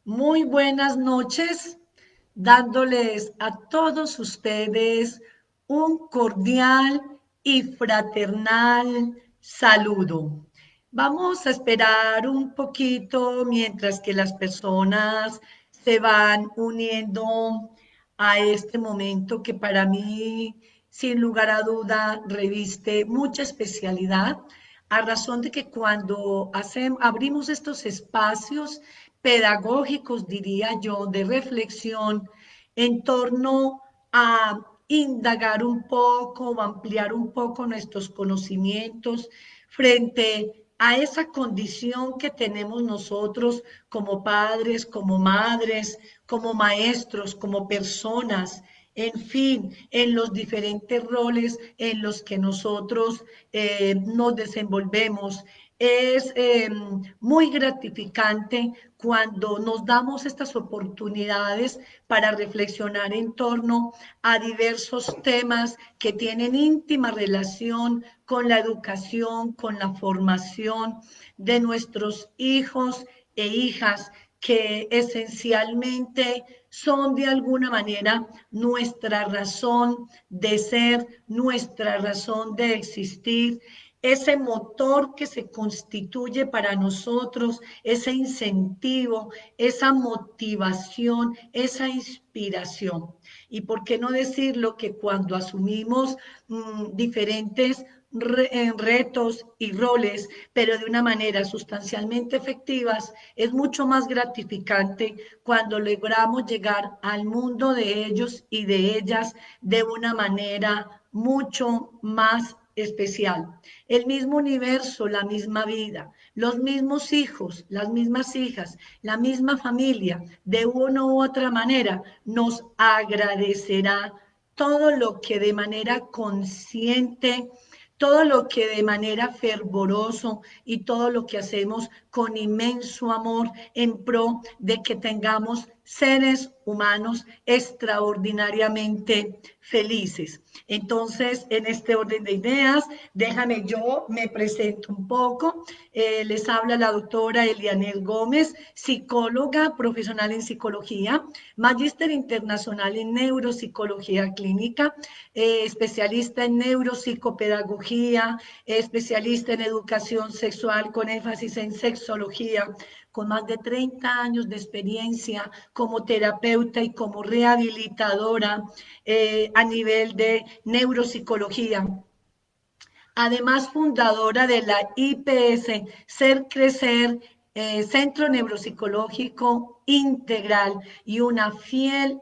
Muy buenas noches, dándoles a todos ustedes un cordial y fraternal saludo. Vamos a esperar un poquito mientras que las personas se van uniendo a este momento que para mí, sin lugar a duda, reviste mucha especialidad, a razón de que cuando abrimos estos espacios pedagógicos, diría yo, de reflexión en torno a indagar un poco o ampliar un poco nuestros conocimientos frente a esa condición que tenemos nosotros como padres, como madres, como maestros, como personas, en fin, en los diferentes roles en los que nosotros nos desenvolvemos. Es muy gratificante cuando nos damos estas oportunidades para reflexionar en torno a diversos temas que tienen íntima relación con la educación, con la formación de nuestros hijos e hijas, que esencialmente son de alguna manera nuestra razón de ser, nuestra razón de existir, ese motor que se constituye para nosotros, ese incentivo, esa motivación, esa inspiración. Y por qué no decirlo que cuando asumimos diferentes retos y roles, pero de una manera sustancialmente efectivas, es mucho más gratificante cuando logramos llegar al mundo de ellos y de ellas de una manera mucho más especial. El mismo universo, la misma vida, los mismos hijos, las mismas hijas, la misma familia, de una u otra manera, nos agradecerá todo lo que de manera consciente, todo lo que de manera fervoroso y todo lo que hacemos con inmenso amor en pro de que tengamos seres humanos extraordinariamente felices. Entonces, en este orden de ideas, déjame yo me presento un poco. Les habla la doctora Elianel Gómez, psicóloga profesional en psicología, magíster internacional en neuropsicología clínica, especialista en neuropsicopedagogía, especialista en educación sexual con énfasis en sexología, con más de 30 años de experiencia como terapeuta y como rehabilitadora a nivel de neuropsicología. Además, fundadora de la IPS Ser Crecer, Centro Neuropsicológico Integral, y una fiel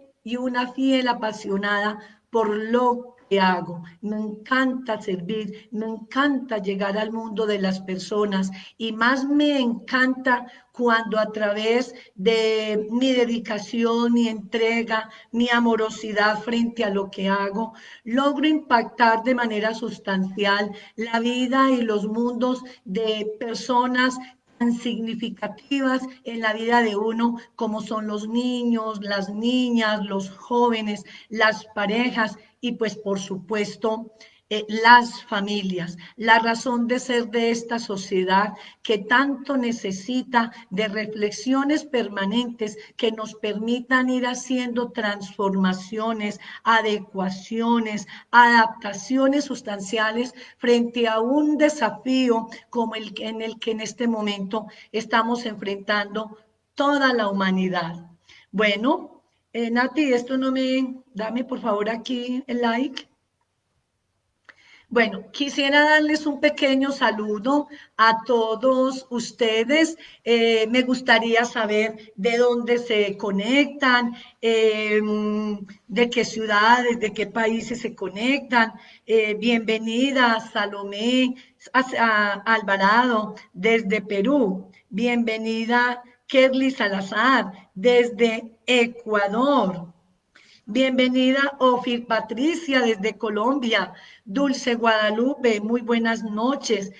apasionada por lo que hago. Me encanta servir, me encanta llegar al mundo de las personas y más me encanta cuando a través de mi dedicación, mi entrega, mi amorosidad frente a lo que hago, logro impactar de manera sustancial la vida y los mundos de personas tan significativas en la vida de uno como son los niños, las niñas, los jóvenes, las parejas y pues por supuesto las familias, la razón de ser de esta sociedad que tanto necesita de reflexiones permanentes que nos permitan ir haciendo transformaciones, adecuaciones, adaptaciones sustanciales frente a un desafío como el en el que en este momento estamos enfrentando toda la humanidad. Bueno, Nati, esto no me, dame por favor aquí el like. Bueno, quisiera darles un pequeño saludo a todos ustedes. Me gustaría saber de dónde se conectan, de qué ciudades, de qué países se conectan. Bienvenida Salomé Alvarado desde Perú. Bienvenida Kerly Salazar desde Ecuador. Bienvenida, Ofir Patricia, desde Colombia. Dulce Guadalupe, muy buenas noches.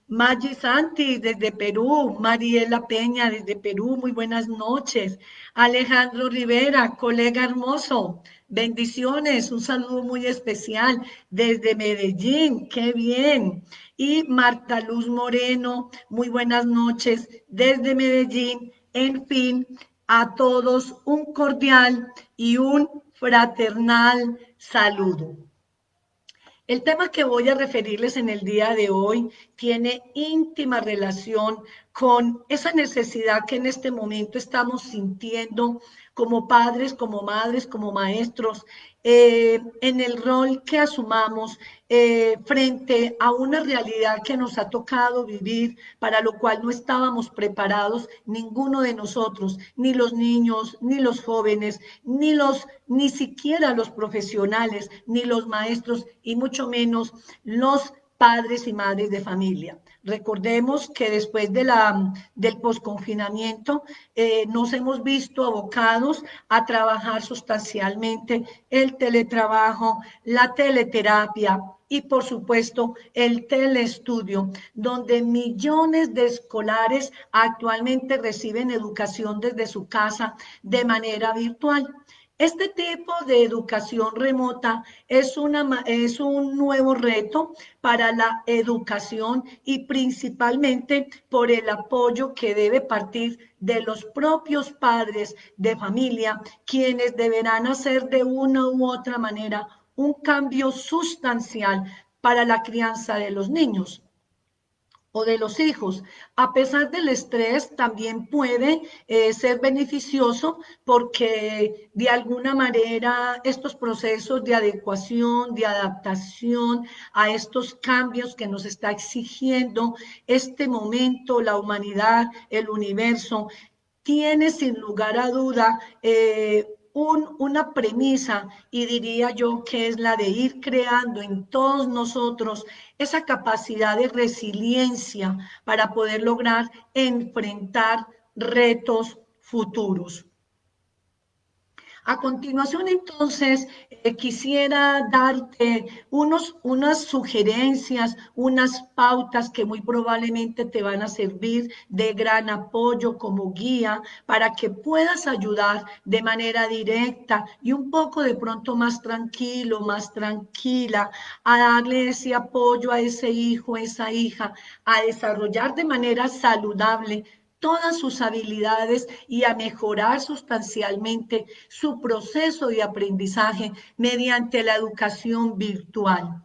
Maggi Santi, desde Perú. Mariela Peña, desde Perú, muy buenas noches. Alejandro Rivera, colega hermoso. Bendiciones, un saludo muy especial desde Medellín, qué bien. Y Marta Luz Moreno, muy buenas noches desde Medellín, En fin, a todos un cordial y un fraternal saludo. El tema que voy a referirles en el día de hoy tiene íntima relación con esa necesidad que en este momento estamos sintiendo como padres, como madres, como maestros, en el rol que asumamos frente a una realidad que nos ha tocado vivir, para lo cual no estábamos preparados ninguno de nosotros, ni los niños, ni los jóvenes, ni siquiera los profesionales, ni los maestros, y mucho menos los padres y madres de familia. Recordemos que después del posconfinamiento nos hemos visto abocados a trabajar sustancialmente el teletrabajo, la teleterapia y por supuesto el teleestudio, donde millones de escolares actualmente reciben educación desde su casa de manera virtual. Este tipo de educación remota es un nuevo reto para la educación y principalmente por el apoyo que debe partir de los propios padres de familia, quienes deberán hacer de una u otra manera un cambio sustancial para la crianza de los niños o de los hijos. A pesar del estrés, también puede ser beneficioso porque de alguna manera estos procesos de adecuación, de adaptación a estos cambios que nos está exigiendo este momento, la humanidad, el universo, tiene sin lugar a duda una premisa, y diría yo que es la de ir creando en todos nosotros esa capacidad de resiliencia para poder lograr enfrentar retos futuros. A continuación, entonces, quisiera darte unas sugerencias, unas pautas que muy probablemente te van a servir de gran apoyo como guía para que puedas ayudar de manera directa y un poco de pronto más tranquilo, más tranquila, a darle ese apoyo a ese hijo, a esa hija, a desarrollar de manera saludable todas sus habilidades y a mejorar sustancialmente su proceso de aprendizaje mediante la educación virtual.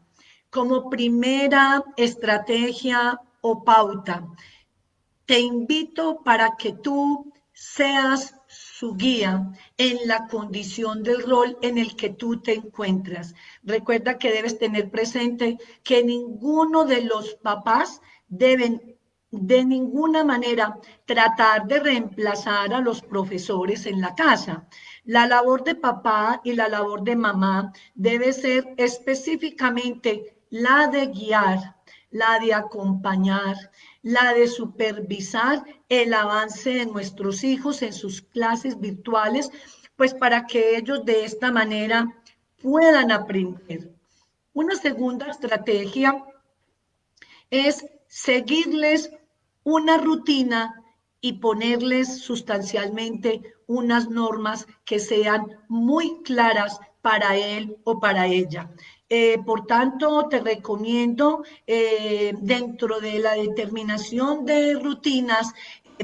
Como primera estrategia o pauta, te invito para que tú seas su guía en la condición del rol en el que tú te encuentras. Recuerda que debes tener presente que ninguno de los papás deben de ninguna manera tratar de reemplazar a los profesores en la casa. La labor de papá y la labor de mamá debe ser específicamente la de guiar, la de acompañar, la de supervisar el avance de nuestros hijos en sus clases virtuales, pues para que ellos de esta manera puedan aprender. Una segunda estrategia es seguirles una rutina y ponerles sustancialmente unas normas que sean muy claras para él o para ella. Por tanto, te recomiendo dentro de la determinación de rutinas,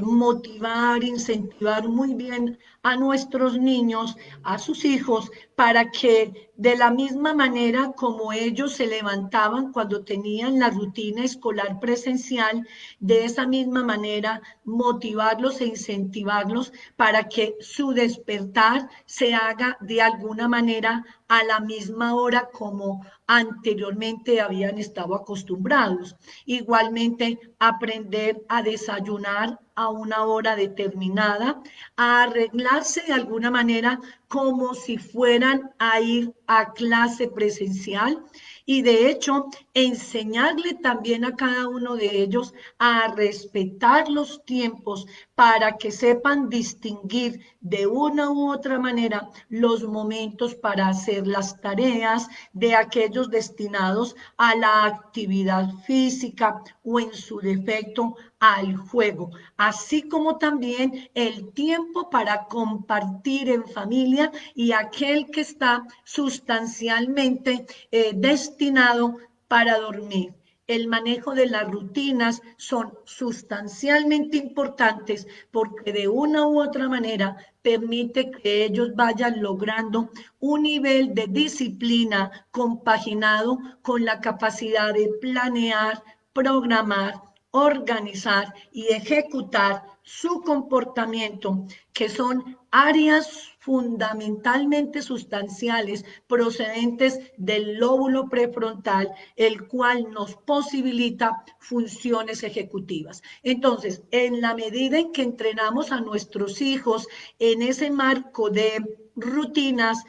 motivar, incentivar muy bien a nuestros niños, a sus hijos, para que de la misma manera como ellos se levantaban cuando tenían la rutina escolar presencial, de esa misma manera motivarlos e incentivarlos para que su despertar se haga de alguna manera a la misma hora como anteriormente habían estado acostumbrados. Igualmente, aprender a desayunar a una hora determinada, a arreglarse de alguna manera como si fueran a ir a clase presencial y de hecho enseñarle también a cada uno de ellos a respetar los tiempos para que sepan distinguir de una u otra manera los momentos para hacer las tareas de aquellos destinados a la actividad física o en su defecto al juego, así como también el tiempo para compartir en familia y aquel que está sustancialmente destinado para dormir. el manejo de las rutinas son sustancialmente importantes porque de una u otra manera permite que ellos vayan logrando un nivel de disciplina compaginado con la capacidad de planear, programar, organizar y ejecutar su comportamiento, que son áreas fundamentalmente sustanciales procedentes del lóbulo prefrontal, el cual nos posibilita funciones ejecutivas. Entonces, en la medida en que entrenamos a nuestros hijos en ese marco de rutinas,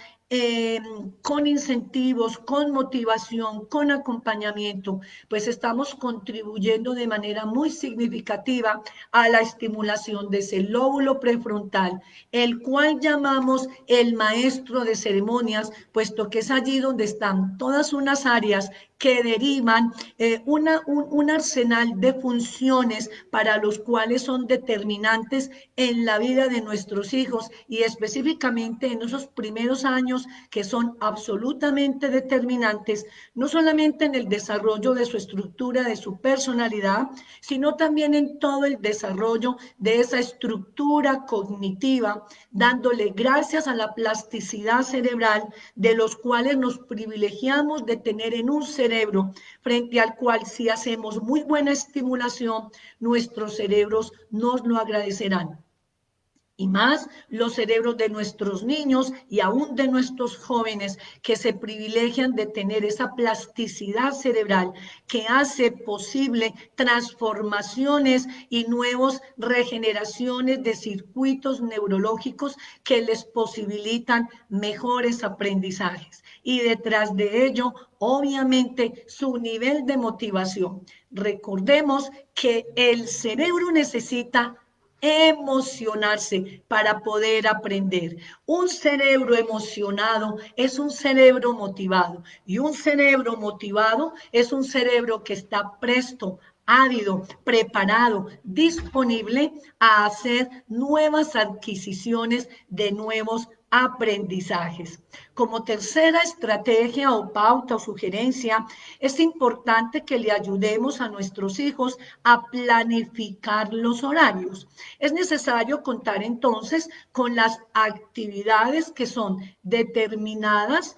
con incentivos, con motivación, con acompañamiento, pues estamos contribuyendo de manera muy significativa a la estimulación de ese lóbulo prefrontal, el cual llamamos el maestro de ceremonias, puesto que es allí donde están todas unas áreas que derivan un arsenal de funciones para los cuales son determinantes en la vida de nuestros hijos y específicamente en esos primeros años que son absolutamente determinantes, no solamente en el desarrollo de su estructura, de su personalidad, sino también en todo el desarrollo de esa estructura cognitiva, dándole gracias a la plasticidad cerebral de los cuales nos privilegiamos de tener en un cerebro frente al cual si hacemos muy buena estimulación, nuestros cerebros nos lo agradecerán. Y más los cerebros de nuestros niños y aún de nuestros jóvenes que se privilegian de tener esa plasticidad cerebral que hace posible transformaciones y nuevas regeneraciones de circuitos neurológicos que les posibilitan mejores aprendizajes. Y detrás de ello, obviamente, su nivel de motivación. Recordemos que el cerebro necesita emocionarse para poder aprender. Un cerebro emocionado es un cerebro motivado y un cerebro motivado es un cerebro que está presto, ávido, preparado, disponible a hacer nuevas adquisiciones de nuevos aprendizajes. Como tercera estrategia o pauta o sugerencia, es importante que le ayudemos a nuestros hijos a planificar los horarios. Es necesario contar entonces con las actividades que son determinadas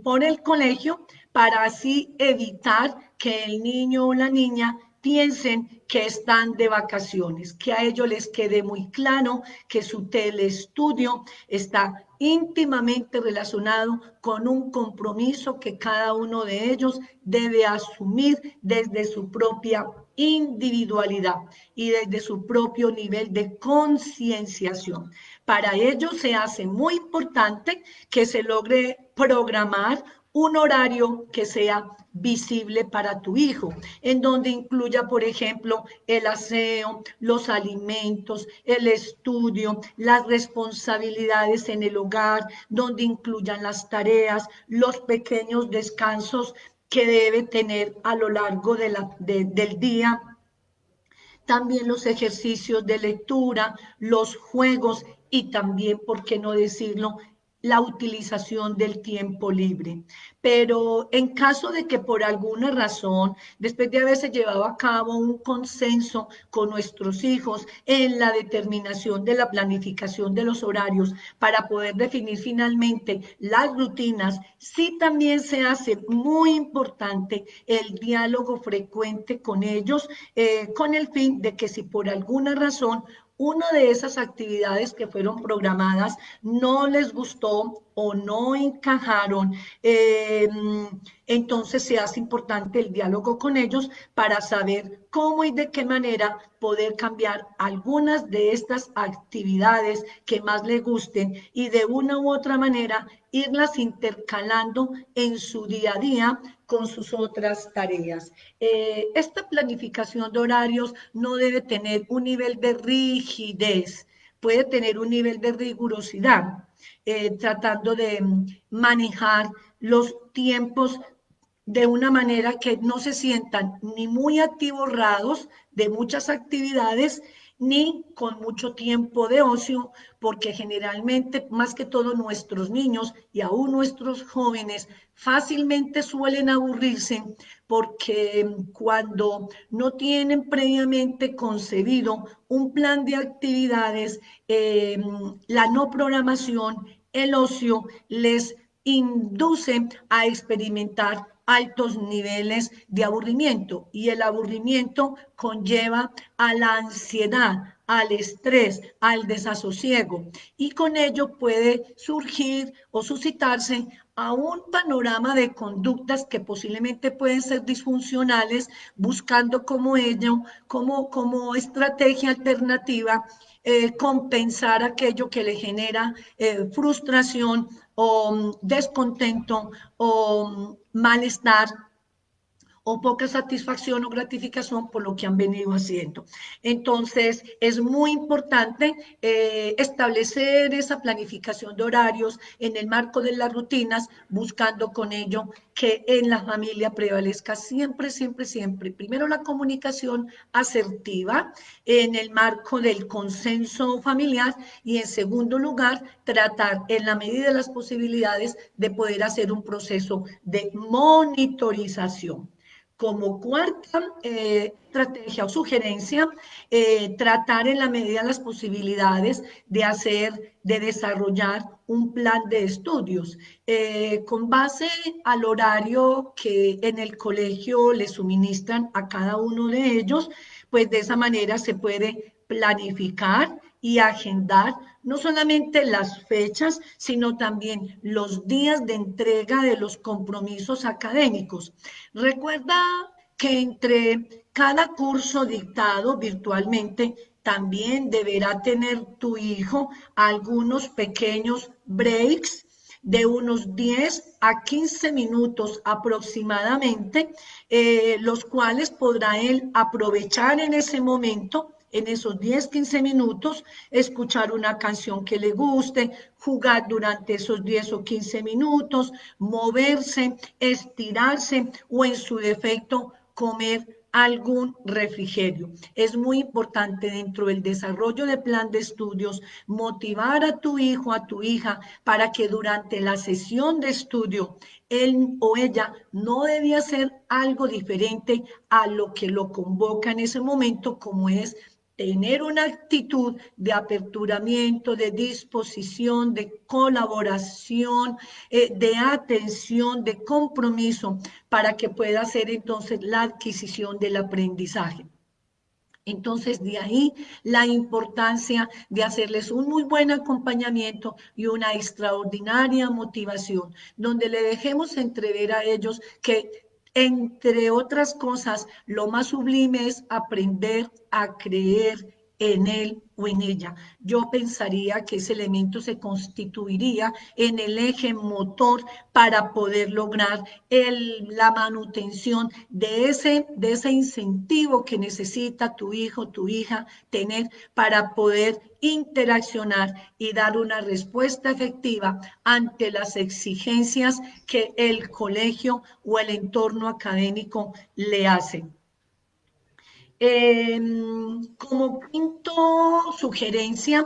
por el colegio para así evitar que el niño o la niña piensen que están de vacaciones, que a ellos les quede muy claro que su teleestudio está íntimamente relacionado con un compromiso que cada uno de ellos debe asumir desde su propia individualidad y desde su propio nivel de concienciación. Para ello se hace muy importante que se logre programar un horario que sea visible para tu hijo, en donde incluya, por ejemplo, el aseo, los alimentos, el estudio, las responsabilidades en el hogar, donde incluyan las tareas, los pequeños descansos que debe tener a lo largo del día, también los ejercicios de lectura, los juegos y también, ¿por qué no decirlo?, la utilización del tiempo libre. Pero en caso de que por alguna razón, después de haberse llevado a cabo un consenso con nuestros hijos en la determinación de la planificación de los horarios para poder definir finalmente las rutinas, sí también se hace muy importante el diálogo frecuente con ellos, con el fin de que si por alguna razón una de esas actividades que fueron programadas no les gustó o no encajaron, entonces se hace importante el diálogo con ellos para saber cómo y de qué manera poder cambiar algunas de estas actividades que más les gusten y de una u otra manera irlas intercalando en su día a día con sus otras tareas. Esta planificación de horarios no debe tener un nivel de rigidez, puede tener un nivel de rigurosidad, tratando de manejar los tiempos de una manera que no se sientan ni muy atiborrados de muchas actividades, ni con mucho tiempo de ocio, porque generalmente, más que todo, nuestros niños y aún nuestros jóvenes fácilmente suelen aburrirse porque cuando no tienen previamente concebido un plan de actividades, la no programación, el ocio les induce a experimentar altos niveles de aburrimiento y el aburrimiento conlleva a la ansiedad, al estrés, al desasosiego y con ello puede surgir o suscitarse a un panorama de conductas que posiblemente pueden ser disfuncionales, buscando como ello, como estrategia alternativa, compensar aquello que le genera frustración o descontento o malestar o poca satisfacción o gratificación por lo que han venido haciendo. Entonces, es muy importante establecer esa planificación de horarios en el marco de las rutinas, buscando con ello que en la familia prevalezca siempre, siempre, siempre, primero la comunicación asertiva en el marco del consenso familiar y en segundo lugar, tratar en la medida de las posibilidades de poder hacer un proceso de monitorización. Como cuarta estrategia o sugerencia, tratar en la medida de las posibilidades de desarrollar un plan de estudios con base al horario que en el colegio le suministran a cada uno de ellos, pues de esa manera se puede planificar y agendar no solamente las fechas, sino también los días de entrega de los compromisos académicos. Recuerda que entre cada curso dictado virtualmente también deberá tener tu hijo algunos pequeños breaks de unos 10 a 15 minutos aproximadamente, los cuales podrá él aprovechar en ese momento, en esos 10, 15 minutos, escuchar una canción que le guste, jugar durante esos 10 o 15 minutos, moverse, estirarse o en su defecto comer algún refrigerio. Es muy importante dentro del desarrollo de plan de estudios motivar a tu hijo, a tu hija, para que durante la sesión de estudio él o ella no debía hacer algo diferente a lo que lo convoca en ese momento, como es tener una actitud de aperturamiento, de disposición, de colaboración, de atención, de compromiso, para que pueda hacer entonces la adquisición del aprendizaje. Entonces, de ahí la importancia de hacerles un muy buen acompañamiento y una extraordinaria motivación, donde le dejemos entrever a ellos que, entre otras cosas, lo más sublime es aprender a creer en él o en ella. Yo pensaría que ese elemento se constituiría en el eje motor para poder lograr la manutención de ese incentivo que necesita tu hijo, tu hija tener para poder interaccionar y dar una respuesta efectiva ante las exigencias que el colegio o el entorno académico le hacen. Como quinto sugerencia,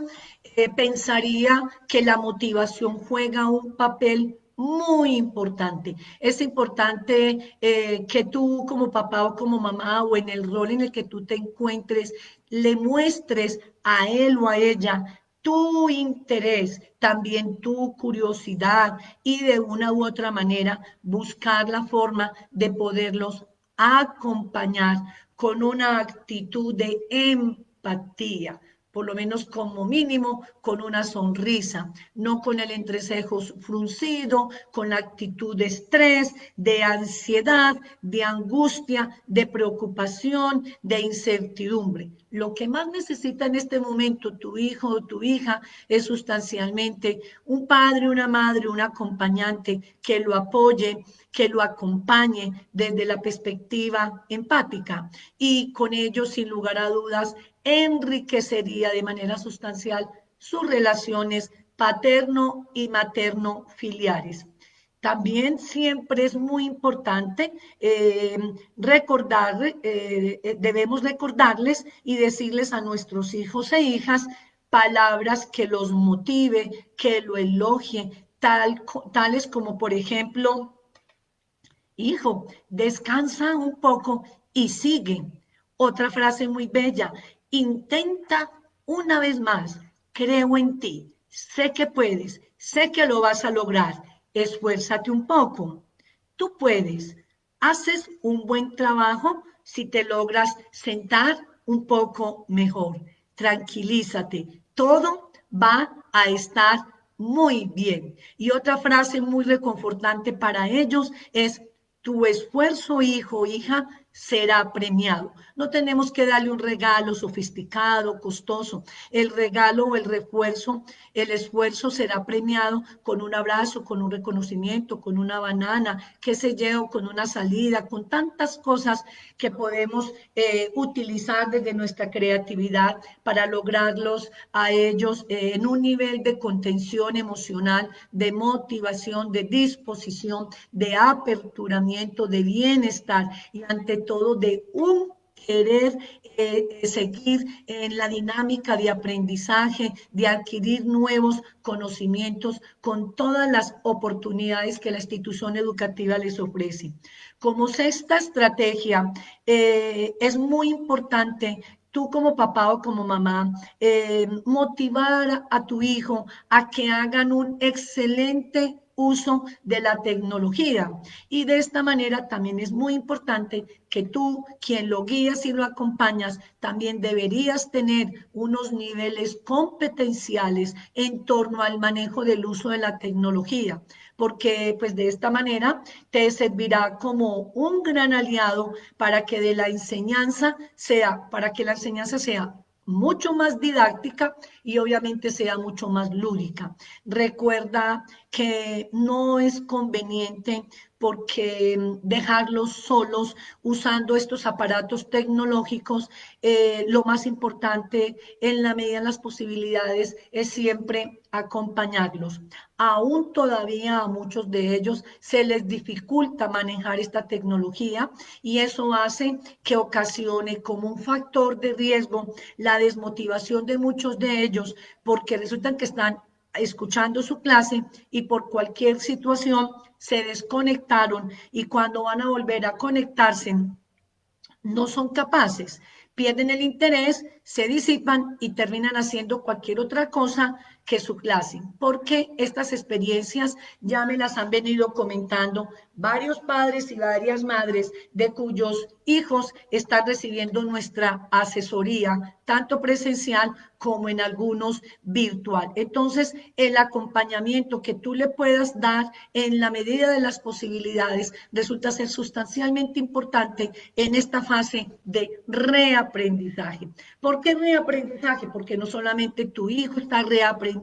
pensaría que la motivación juega un papel muy importante. Es importante que tú como papá o como mamá o en el rol en el que tú te encuentres, le muestres a él o a ella tu interés, también tu curiosidad y de una u otra manera buscar la forma de poderlos acompañar con una actitud de empatía, por lo menos como mínimo con una sonrisa, no con el entrecejo fruncido, con la actitud de estrés, de ansiedad, de angustia, de preocupación, de incertidumbre. Lo que más necesita en este momento tu hijo o tu hija es sustancialmente un padre, una madre, un acompañante que lo apoye, que lo acompañe desde la perspectiva empática y con ello, sin lugar a dudas, enriquecería de manera sustancial sus relaciones paterno y materno filiares. También siempre es muy importante debemos recordarles y decirles a nuestros hijos e hijas palabras que los motive, que lo elogie, tales como por ejemplo, hijo, descansa un poco y sigue. Otra frase muy bella, intenta una vez más, creo en ti, sé que puedes, sé que lo vas a lograr, esfuérzate un poco. Tú puedes, haces un buen trabajo si te logras sentar un poco mejor. Tranquilízate, todo va a estar muy bien. Y otra frase muy reconfortante para ellos es, tu esfuerzo, hijo, hija, será premiado. No tenemos que darle un regalo sofisticado, costoso. El regalo o el refuerzo, el esfuerzo será premiado con un abrazo, con un reconocimiento, con una banana, qué sé yo, con una salida, con tantas cosas que podemos utilizar desde nuestra creatividad para lograrlos a ellos en un nivel de contención emocional, de motivación, de disposición, de aperturamiento, de bienestar y ante todo de un querer seguir en la dinámica de aprendizaje, de adquirir nuevos conocimientos con todas las oportunidades que la institución educativa les ofrece. Como sexta estrategia, es muy importante tú como papá o como mamá, motivar a tu hijo a que hagan un excelente uso de la tecnología. Y de esta manera también es muy importante que tú, quien lo guías y lo acompañas, también deberías tener unos niveles competenciales en torno al manejo del uso de la tecnología, porque pues de esta manera te servirá como un gran aliado para que la enseñanza sea mucho más didáctica y obviamente sea mucho más lúdica. Recuerda que no es conveniente porque dejarlos solos usando estos aparatos tecnológicos, lo más importante en la medida de las posibilidades es siempre acompañarlos. Aún todavía a muchos de ellos se les dificulta manejar esta tecnología y eso hace que ocasione como un factor de riesgo la desmotivación de muchos de ellos porque resultan que están escuchando su clase y por cualquier situación se desconectaron y cuando van a volver a conectarse no son capaces, pierden el interés, se disipan y terminan haciendo cualquier otra cosa que su clase, porque estas experiencias ya me las han venido comentando varios padres y varias madres de cuyos hijos están recibiendo nuestra asesoría, tanto presencial como en algunos virtual. Entonces, el acompañamiento que tú le puedas dar en la medida de las posibilidades resulta ser sustancialmente importante en esta fase de reaprendizaje. ¿Por qué reaprendizaje? Porque no solamente tu hijo está reaprendiendo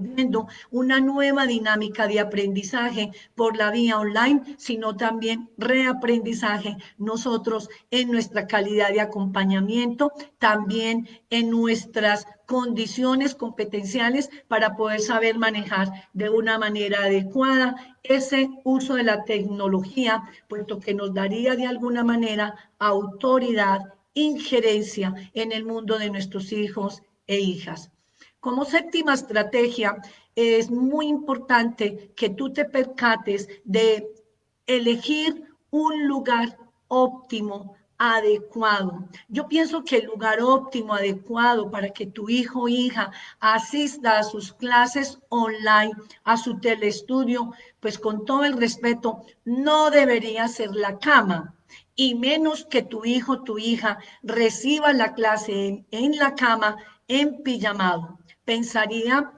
una nueva dinámica de aprendizaje por la vía online, sino también reaprendizaje nosotros en nuestra calidad de acompañamiento, también en nuestras condiciones competenciales para poder saber manejar de una manera adecuada ese uso de la tecnología, puesto que nos daría de alguna manera autoridad, injerencia en el mundo de nuestros hijos e hijas. Como séptima estrategia, es muy importante que tú te percates de elegir un lugar óptimo, adecuado. Yo pienso que el lugar óptimo, adecuado para que tu hijo o hija asista a sus clases online, a su telestudio, pues con todo el respeto, no debería ser la cama. Y menos que tu hijo o tu hija reciba la clase en la cama, en pijamado. Pensaría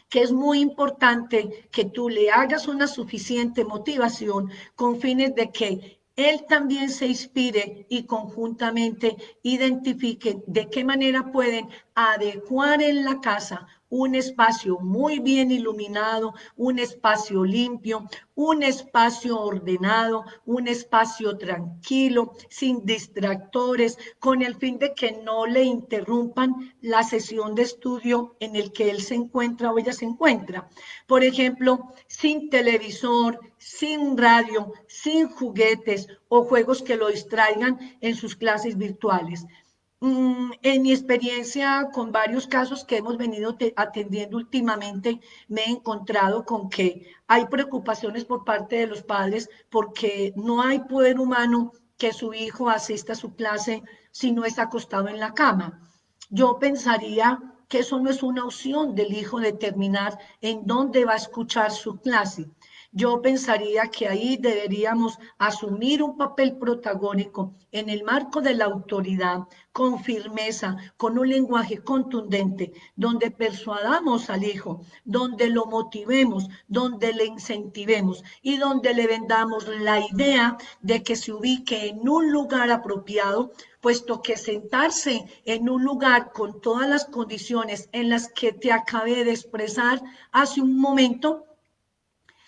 que es muy importante que tú le hagas una suficiente motivación con fines de que él también se inspire y conjuntamente identifiquen de qué manera pueden adecuar en la casa un espacio muy bien iluminado, un espacio limpio, un espacio ordenado, un espacio tranquilo, sin distractores, con el fin de que no le interrumpan la sesión de estudio en el que él se encuentra o ella se encuentra. Por ejemplo, sin televisor, sin radio, sin juguetes o juegos que lo distraigan en sus clases virtuales. En mi experiencia con varios casos que hemos venido atendiendo últimamente, me he encontrado con que hay preocupaciones por parte de los padres porque no hay poder humano que su hijo asista a su clase si no está acostado en la cama. Yo pensaría que eso no es una opción del hijo determinar en dónde va a escuchar su clase. Yo pensaría que ahí deberíamos asumir un papel protagónico en el marco de la autoridad, con firmeza, con un lenguaje contundente, donde persuadamos al hijo, donde lo motivemos, donde le incentivemos y donde le vendamos la idea de que se ubique en un lugar apropiado, puesto que sentarse en un lugar con todas las condiciones en las que te acabé de expresar hace un momento,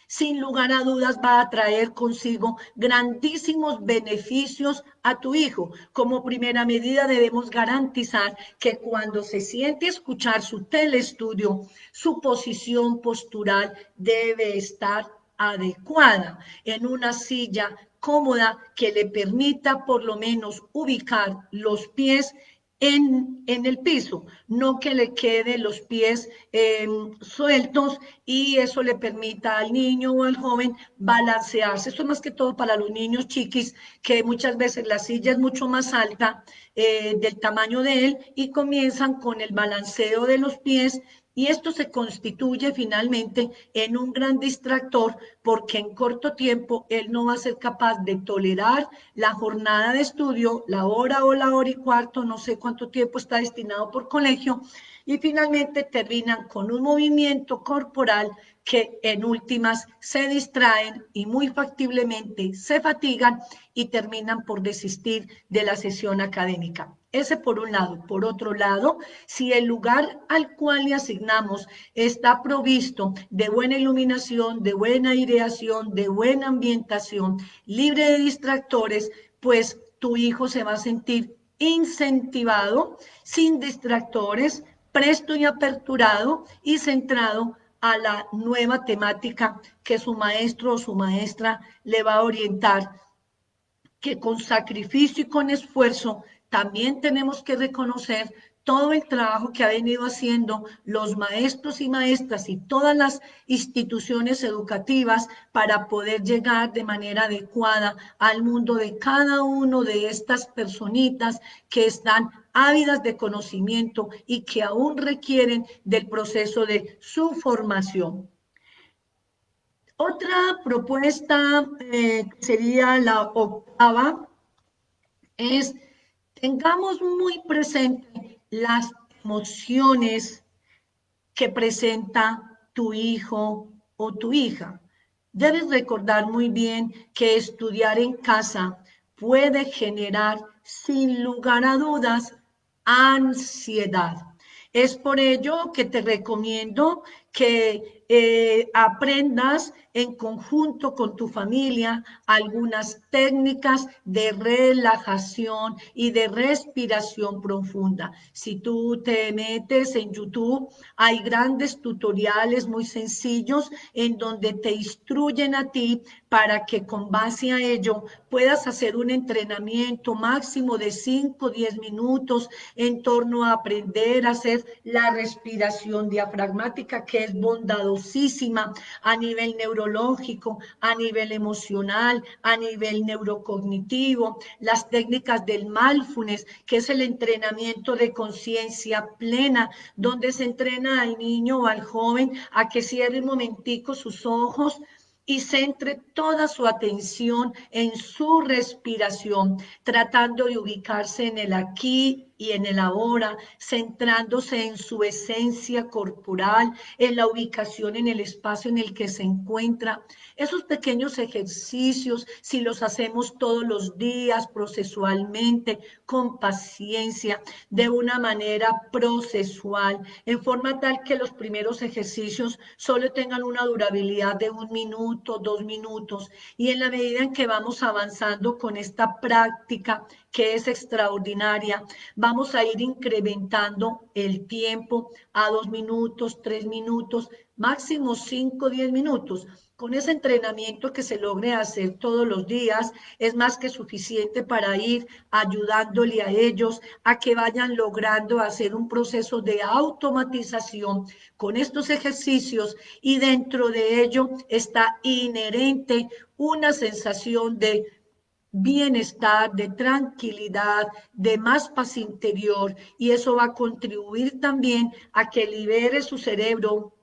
sin lugar a dudas va a traer consigo grandísimos beneficios a tu hijo. Como primera medida debemos garantizar que cuando se siente a escuchar su telestudio, su posición postural debe estar adecuada en una silla cómoda que le permita por lo menos ubicar los pies en el piso, no que le queden los pies sueltos y eso le permita al niño o al joven balancearse. Esto es más que todo para los niños chiquis, que muchas veces la silla es mucho más alta del tamaño de él y comienzan con el balanceo de los pies y esto se constituye finalmente en un gran distractor porque en corto tiempo él no va a ser capaz de tolerar la jornada de estudio, la hora o la hora y cuarto, no sé cuánto tiempo está destinado por colegio, y finalmente terminan con un movimiento corporal que en últimas se distraen y muy factiblemente se fatigan y terminan por desistir de la sesión académica. Ese por un lado. Por otro lado, si el lugar al cual le asignamos está provisto de buena iluminación, de buena aireación, de buena ambientación, libre de distractores, pues tu hijo se va a sentir incentivado, sin distractores, presto y aperturado y centrado a la nueva temática que su maestro o su maestra le va a orientar, que con sacrificio y con esfuerzo también tenemos que reconocer todo el trabajo que ha venido haciendo los maestros y maestras y todas las instituciones educativas para poder llegar de manera adecuada al mundo de cada uno de estas personitas que están ávidas de conocimiento y que aún requieren del proceso de su formación. Otra propuesta sería la octava, es tengamos muy presente las emociones que presenta tu hijo o tu hija. Debes recordar muy bien que estudiar en casa puede generar, sin lugar a dudas, ansiedad. Es por ello que te recomiendo que aprendas en conjunto con tu familia algunas técnicas de relajación y de respiración profunda. Si tú te metes en YouTube, hay grandes tutoriales muy sencillos en donde te instruyen a ti para que con base a ello puedas hacer un entrenamiento máximo de 5 o 10 minutos en torno a aprender a hacer la respiración diafragmática, que es bondadosísima a nivel neurológico, a nivel emocional, a nivel neurocognitivo, las técnicas del mindfulness, que es el entrenamiento de conciencia plena, donde se entrena al niño o al joven a que cierre un momentico sus ojos y centre toda su atención en su respiración, tratando de ubicarse en el aquí y en el ahora, centrándose en su esencia corporal, en la ubicación en el espacio en el que se encuentra. Esos pequeños ejercicios, si los hacemos todos los días, procesualmente, con paciencia, de una manera procesual, en forma tal que los primeros ejercicios solo tengan una durabilidad de 1 minuto, 2 minutos, y en la medida en que vamos avanzando con esta práctica que es extraordinaria, vamos a ir incrementando el tiempo a 2 minutos, 3 minutos, máximo 5, 10 minutos. Con ese entrenamiento que se logre hacer todos los días, es más que suficiente para ir ayudándole a ellos a que vayan logrando hacer un proceso de automatización con estos ejercicios, y dentro de ello está inherente una sensación de bienestar, de tranquilidad, de más paz interior, y eso va a contribuir también a que libere su cerebro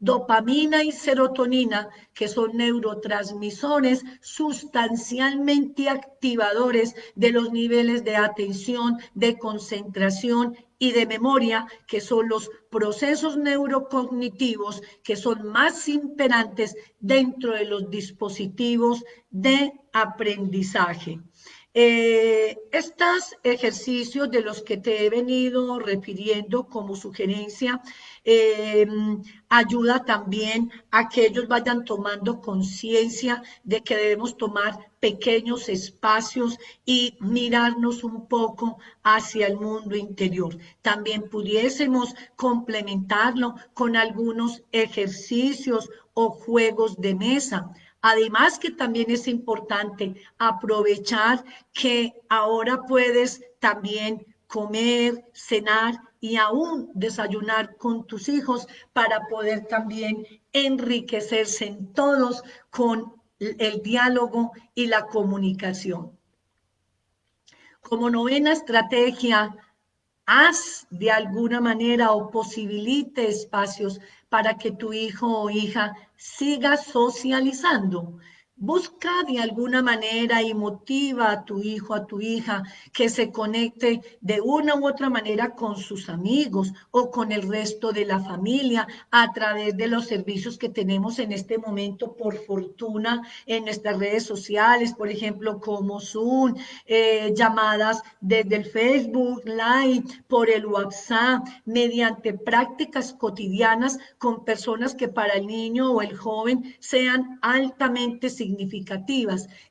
dopamina y serotonina, que son neurotransmisores sustancialmente activadores de los niveles de atención, de concentración y de memoria, que son los procesos neurocognitivos que son más imperantes dentro de los dispositivos de aprendizaje. Estos ejercicios de los que te he venido refiriendo como sugerencia, eh, ayuda también a que ellos vayan tomando conciencia de que debemos tomar pequeños espacios y mirarnos un poco hacia el mundo interior. También pudiésemos complementarlo con algunos ejercicios o juegos de mesa. Además que también es importante aprovechar que ahora puedes también comer, cenar y aún desayunar con tus hijos para poder también enriquecerse en todos con el diálogo y la comunicación. Como novena estrategia, haz de alguna manera o posibilite espacios para que tu hijo o hija siga socializando. Busca de alguna manera y motiva a tu hijo, a tu hija, que se conecte de una u otra manera con sus amigos o con el resto de la familia a través de los servicios que tenemos en este momento, por fortuna, en nuestras redes sociales, por ejemplo, como Zoom, llamadas desde el Facebook Live, por el WhatsApp, mediante prácticas cotidianas con personas que para el niño o el joven sean altamente significativas.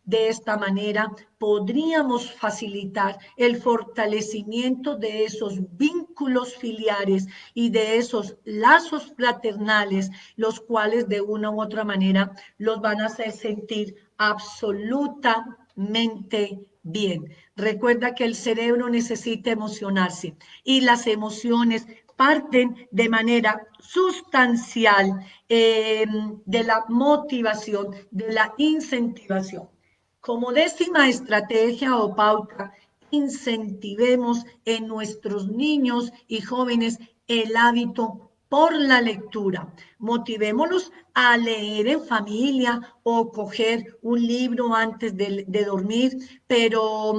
De esta manera podríamos facilitar el fortalecimiento de esos vínculos filiares y de esos lazos fraternales, los cuales de una u otra manera los van a hacer sentir absolutamente bien. Recuerda que el cerebro necesita emocionarse y las emociones parten de manera sustancial de la motivación, de la incentivación. Como décima estrategia o pauta, incentivemos en nuestros niños y jóvenes el hábito por la lectura. Motivémoslos a leer en familia o coger un libro antes de dormir, pero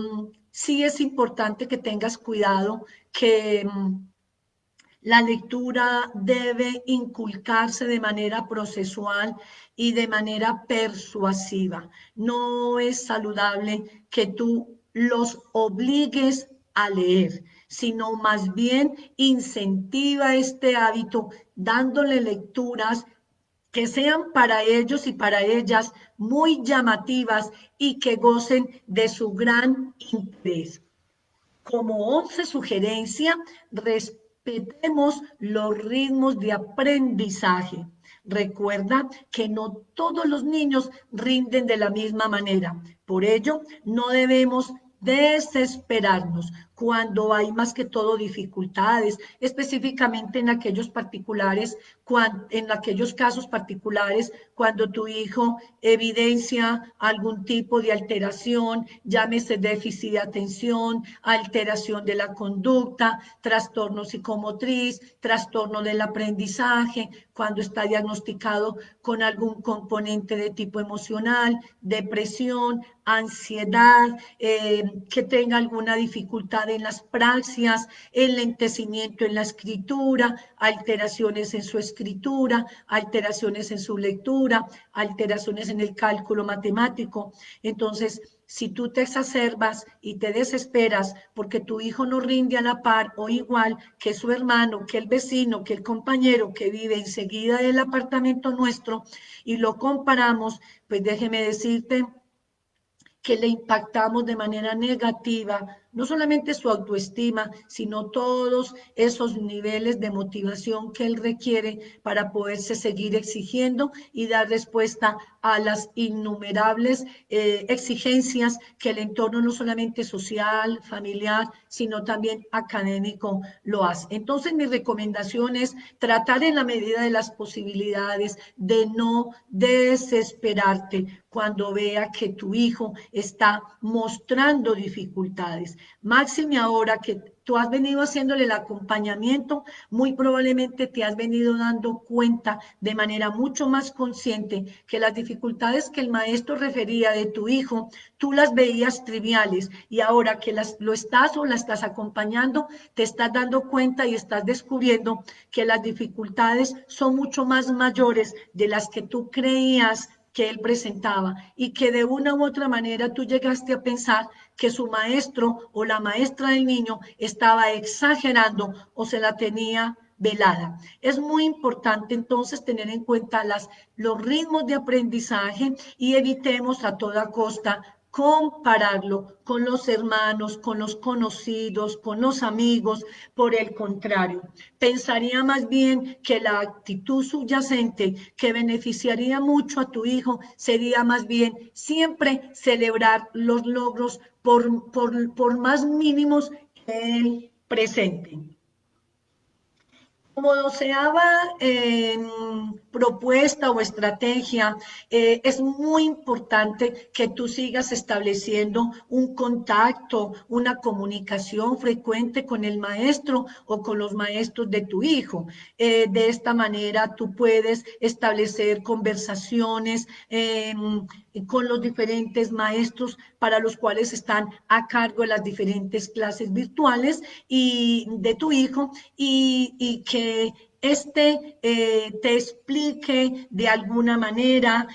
sí es importante que tengas cuidado que la lectura debe inculcarse de manera procesual y de manera persuasiva. No es saludable que tú los obligues a leer, sino más bien incentiva este hábito dándole lecturas que sean para ellos y para ellas muy llamativas y que gocen de su gran interés. Como 11 sugerencia, respetemos los ritmos de aprendizaje. Recuerda que no todos los niños rinden de la misma manera. Por ello, no debemos desesperarnos cuando hay más que todo dificultades, específicamente en aquellos particulares, en aquellos casos particulares, cuando tu hijo evidencia algún tipo de alteración, llámese déficit de atención, alteración de la conducta, trastorno psicomotriz, trastorno del aprendizaje, cuando está diagnosticado con algún componente de tipo emocional, depresión, ansiedad, que tenga alguna dificultad dificultad en las praxias, el lentecimiento en la escritura, alteraciones en su escritura, alteraciones en su lectura, alteraciones en el cálculo matemático. Entonces, si tú te exacerbas y te desesperas porque tu hijo no rinde a la par o igual que su hermano, que el vecino, que el compañero que vive enseguida del apartamento nuestro y lo comparamos, pues déjeme decirte que le impactamos de manera negativa, no solamente su autoestima, sino todos esos niveles de motivación que él requiere para poderse seguir exigiendo y dar respuesta a las innumerables exigencias que el entorno no solamente social, familiar, sino también académico lo hace. Entonces, mi recomendación es tratar en la medida de las posibilidades de no desesperarte cuando vea que tu hijo está mostrando dificultades. Máxime ahora que tú has venido haciéndole el acompañamiento, muy probablemente te has venido dando cuenta de manera mucho más consciente que las dificultades que el maestro refería de tu hijo, tú las veías triviales y ahora que lo estás o la estás acompañando, te estás dando cuenta y estás descubriendo que las dificultades son mucho más mayores de las que tú creías que él presentaba y que de una u otra manera tú llegaste a pensar que su maestro o la maestra del niño estaba exagerando o se la tenía velada. Es muy importante entonces tener en cuenta los ritmos de aprendizaje y evitemos a toda costa compararlo con los hermanos, con los conocidos, con los amigos. Por el contrario, pensaría más bien que la actitud subyacente que beneficiaría mucho a tu hijo sería más bien siempre celebrar los logros por más mínimos que él presente. Como doceava propuesta o estrategia, es muy importante que tú sigas estableciendo un contacto, una comunicación frecuente con el maestro o con los maestros de tu hijo. De esta manera tú puedes establecer conversaciones con los diferentes maestros para los cuales están a cargo de las diferentes clases virtuales y de tu hijo y que te explique de alguna manera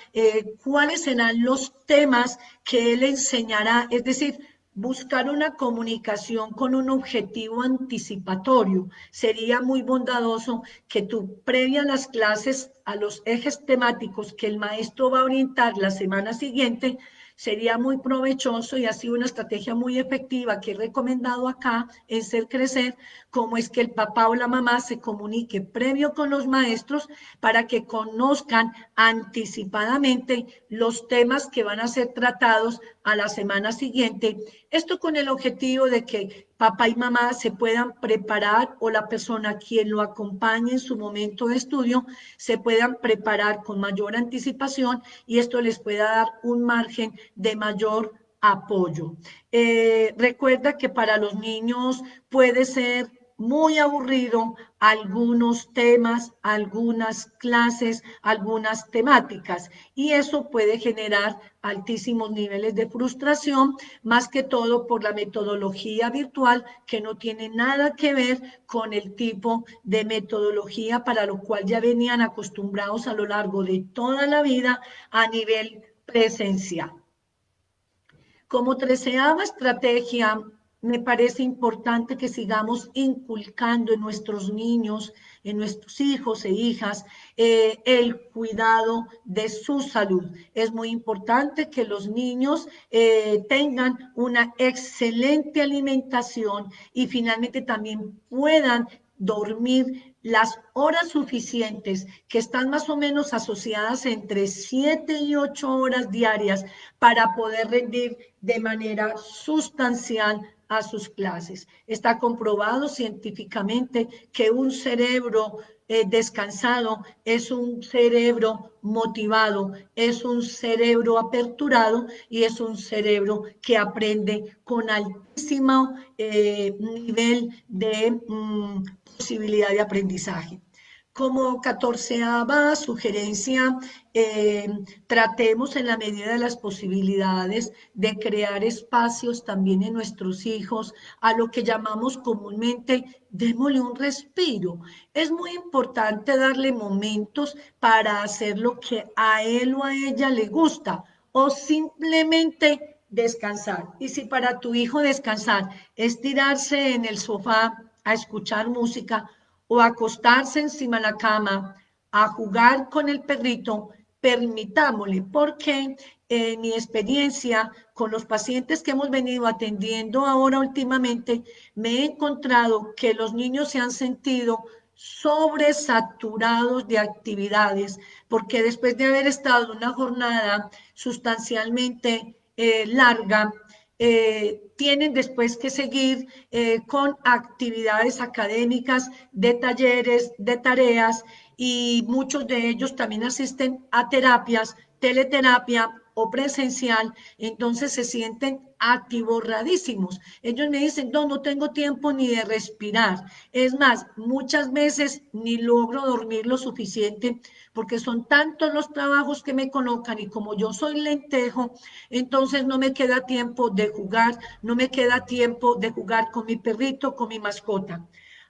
cuáles serán los temas que él enseñará, es decir, buscar una comunicación con un objetivo anticipatorio. Sería muy bondadoso que tú, previa a las clases, a los ejes temáticos que el maestro va a orientar la semana siguiente, sería muy provechoso y ha sido una estrategia muy efectiva que he recomendado acá en Ser Crecer, como es que el papá o la mamá se comunique previo con los maestros para que conozcan anticipadamente los temas que van a ser tratados a la semana siguiente. Esto con el objetivo de que papá y mamá se puedan preparar o la persona quien lo acompañe en su momento de estudio se puedan preparar con mayor anticipación y esto les pueda dar un margen de mayor apoyo. Recuerda que para los niños puede ser muy aburrido algunos temas, algunas clases, algunas temáticas y eso puede generar altísimos niveles de frustración, más que todo por la metodología virtual que no tiene nada que ver con el tipo de metodología para lo cual ya venían acostumbrados a lo largo de toda la vida a nivel presencial. Como treceava estrategia, me parece importante que sigamos inculcando en nuestros niños, en nuestros hijos e hijas, el cuidado de su salud. Es muy importante que los niños tengan una excelente alimentación y finalmente también puedan dormir las horas suficientes, que están más o menos asociadas entre 7 y 8 horas diarias para poder rendir de manera sustancial a sus clases. Está comprobado científicamente que un cerebro descansado es un cerebro motivado, es un cerebro aperturado y es un cerebro que aprende con altísimo nivel de posibilidad de aprendizaje. Como catorceava sugerencia, eh, tratemos en la medida de las posibilidades de crear espacios también en nuestros hijos, a lo que llamamos comúnmente, démosle un respiro. Es muy importante darle momentos para hacer lo que a él o a ella le gusta o simplemente descansar. Y si para tu hijo descansar es tirarse en el sofá a escuchar música, o acostarse encima de la cama a jugar con el perrito, permitámosle, porque en mi experiencia con los pacientes que hemos venido atendiendo ahora últimamente, me he encontrado que los niños se han sentido sobresaturados de actividades, porque después de haber estado una jornada sustancialmente larga, tienen después que seguir con actividades académicas, de talleres, de tareas, y muchos de ellos también asisten a terapias, teleterapia o presencial, entonces se sienten atiborradísimos. Ellos me dicen, no, no tengo tiempo ni de respirar. Es más, muchas veces ni logro dormir lo suficiente porque son tantos los trabajos que me colocan y como yo soy lentejo, entonces no me queda tiempo de jugar, no me queda tiempo de jugar con mi perrito, con mi mascota.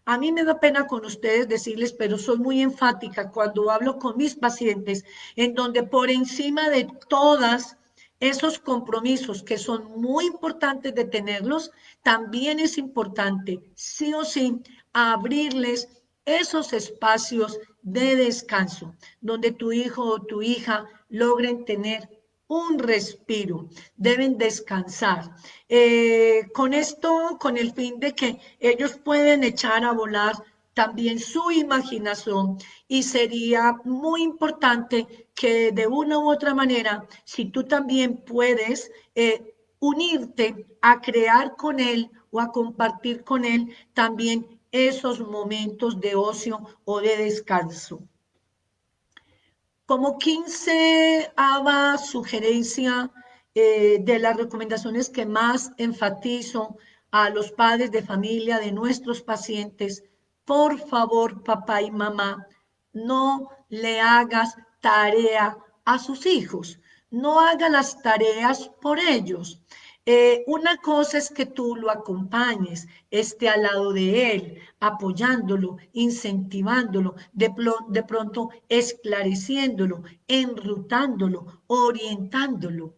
A mí me da pena con ustedes decirles, pero soy muy enfática cuando hablo con mis pacientes, en donde por encima de todas esos compromisos que son muy importantes de tenerlos, también es importante, sí o sí, abrirles esos espacios de descanso, donde tu hijo o tu hija logren tener un respiro, deben descansar. Con esto, con el fin de que ellos pueden echar a volar también su imaginación y sería muy importante que de una u otra manera, si tú también puedes unirte a crear con él o a compartir con él también esos momentos de ocio o de descanso. Como 15ª sugerencia de las recomendaciones que más enfatizo a los padres de familia de nuestros pacientes, por favor, papá y mamá, no le hagas tarea a sus hijos, no haga las tareas por ellos. Una cosa es que tú lo acompañes, esté al lado de él, apoyándolo, incentivándolo, de pronto esclareciéndolo, enrutándolo, orientándolo.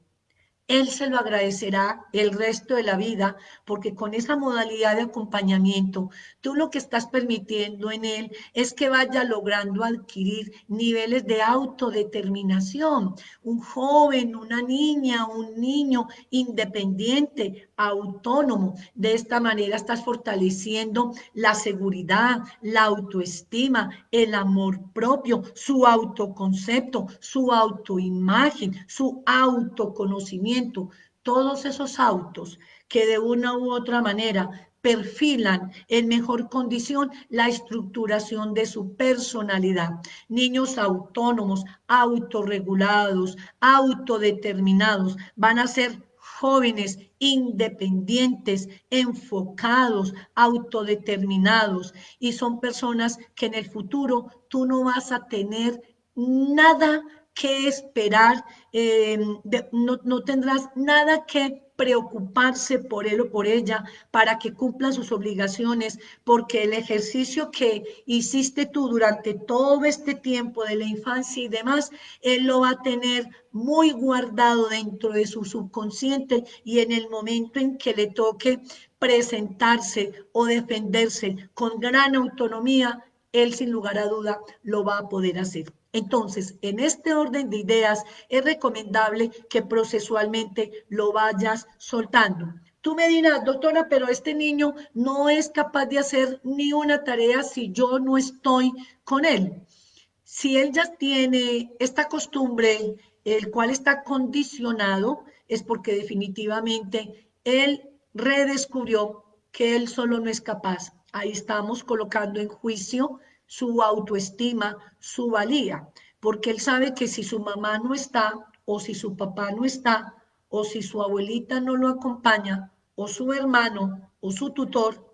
Él se lo agradecerá el resto de la vida porque con esa modalidad de acompañamiento, tú lo que estás permitiendo en él es que vaya logrando adquirir niveles de autodeterminación. Un joven, una niña, un niño independiente, autónomo. De esta manera estás fortaleciendo la seguridad, la autoestima, el amor propio, su autoconcepto, su autoimagen, su autoconocimiento. Todos esos autos que de una u otra manera perfilan en mejor condición la estructuración de su personalidad. Niños autónomos, autorregulados, autodeterminados, van a ser jóvenes independientes, enfocados, autodeterminados, y son personas que en el futuro tú no vas a tener nada que esperar, no tendrás nada que preocuparse por él o por ella para que cumplan sus obligaciones, porque el ejercicio que hiciste tú durante todo este tiempo de la infancia y demás, él lo va a tener muy guardado dentro de su subconsciente y en el momento en que le toque presentarse o defenderse con gran autonomía, él sin lugar a duda lo va a poder hacer. Entonces, en este orden de ideas, es recomendable que procesualmente lo vayas soltando. Tú me dirás, doctora, pero este niño no es capaz de hacer ni una tarea si yo no estoy con él. Si él ya tiene esta costumbre, el cual está condicionado, es porque definitivamente él redescubrió que él solo no es capaz. Ahí estamos colocando en juicio su autoestima, su valía, porque él sabe que si su mamá no está, o si su papá no está, o si su abuelita no lo acompaña, o su hermano, o su tutor,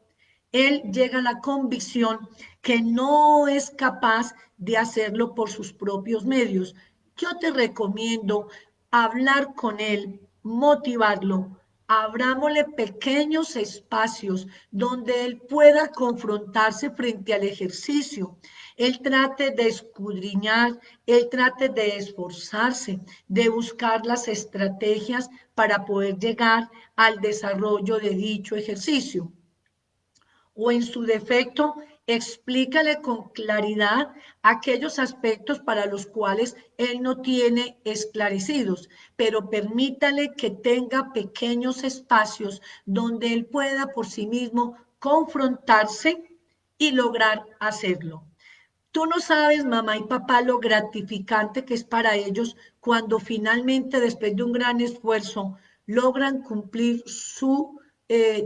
él llega a la convicción que no es capaz de hacerlo por sus propios medios. Yo te recomiendo hablar con él, motivarlo. Abrámosle pequeños espacios donde él pueda confrontarse frente al ejercicio. Él trate de escudriñar, él trate de esforzarse, de buscar las estrategias para poder llegar al desarrollo de dicho ejercicio. O en su defecto, explícale con claridad aquellos aspectos para los cuales él no tiene esclarecidos, pero permítale que tenga pequeños espacios donde él pueda por sí mismo confrontarse y lograr hacerlo. Tú no sabes, mamá y papá, lo gratificante que es para ellos cuando finalmente, después de un gran esfuerzo, logran cumplir su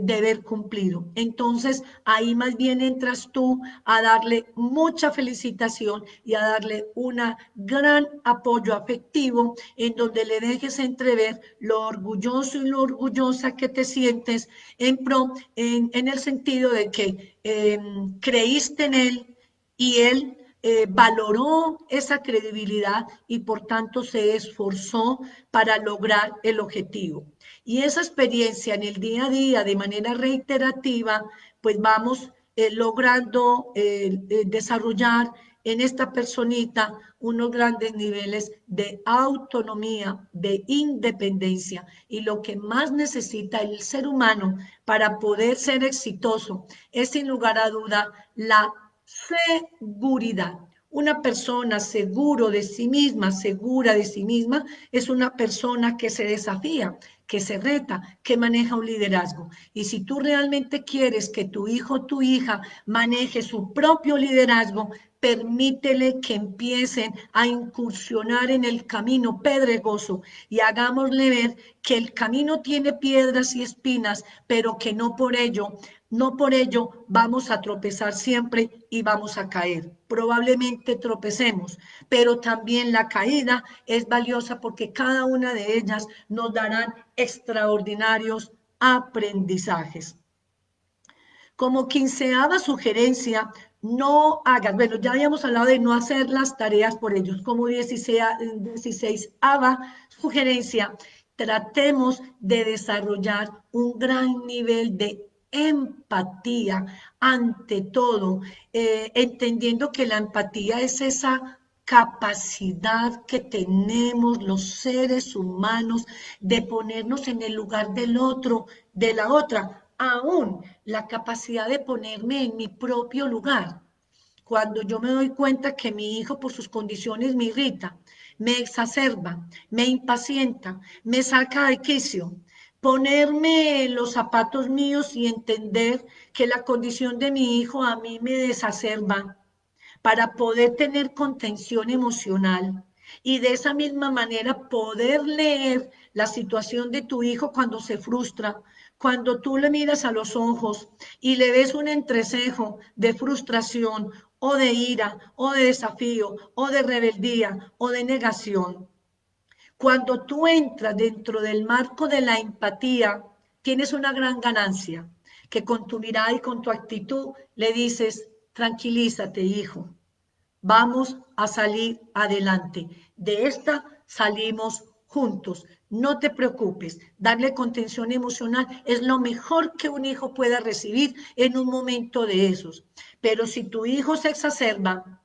deber cumplido. Entonces, ahí más bien entras tú a darle mucha felicitación y a darle un gran apoyo afectivo en donde le dejes entrever lo orgulloso y lo orgullosa que te sientes en el sentido de que creíste en él y él valoró esa credibilidad y por tanto se esforzó para lograr el objetivo. Y esa experiencia en el día a día de manera reiterativa, pues vamos logrando desarrollar en esta personita unos grandes niveles de autonomía, de independencia. Y lo que más necesita el ser humano para poder ser exitoso es sin lugar a duda la seguridad. Una persona seguro de sí misma, segura de sí misma, es una persona que se desafía, que se reta, que maneja un liderazgo. Y si tú realmente quieres que tu hijo o tu hija maneje su propio liderazgo, permítele que empiecen a incursionar en el camino pedregoso y hagámosle ver que el camino tiene piedras y espinas, pero que no por ello vamos a tropezar siempre y vamos a caer. Probablemente tropecemos, pero también la caída es valiosa porque cada una de ellas nos darán extraordinarios aprendizajes. Como quinceava sugerencia, no hagas, bueno, ya habíamos hablado de no hacer las tareas por ellos. Como 16ava sugerencia, tratemos de desarrollar un gran nivel de empatía ante todo, entendiendo que la empatía es esa capacidad que tenemos los seres humanos de ponernos en el lugar del otro, de la otra, aún la capacidad de ponerme en mi propio lugar. Cuando yo me doy cuenta que mi hijo por sus condiciones me irrita, me exacerba, me impacienta, me saca de quicio, ponerme los zapatos míos y entender que la condición de mi hijo a mí me desacerba para poder tener contención emocional y de esa misma manera poder leer la situación de tu hijo cuando se frustra, cuando tú le miras a los ojos y le ves un entrecejo de frustración o de ira o de desafío o de rebeldía o de negación. Cuando tú entras dentro del marco de la empatía, tienes una gran ganancia, que con tu mirada y con tu actitud le dices, tranquilízate, hijo, vamos a salir adelante. De esta salimos juntos. No te preocupes, darle contención emocional es lo mejor que un hijo pueda recibir en un momento de esos. Pero si tu hijo se exacerba,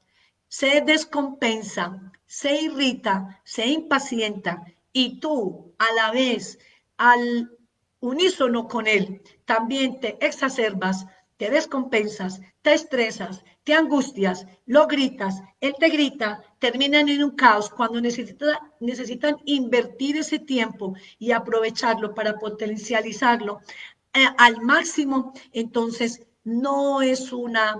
se descompensa, se irrita, se impacienta y tú a la vez, al unísono con él, también te exacerbas, te descompensas, te estresas, te angustias, lo gritas, él te grita, terminan en un caos cuando necesitan invertir ese tiempo y aprovecharlo para potencializarlo al máximo, entonces no es una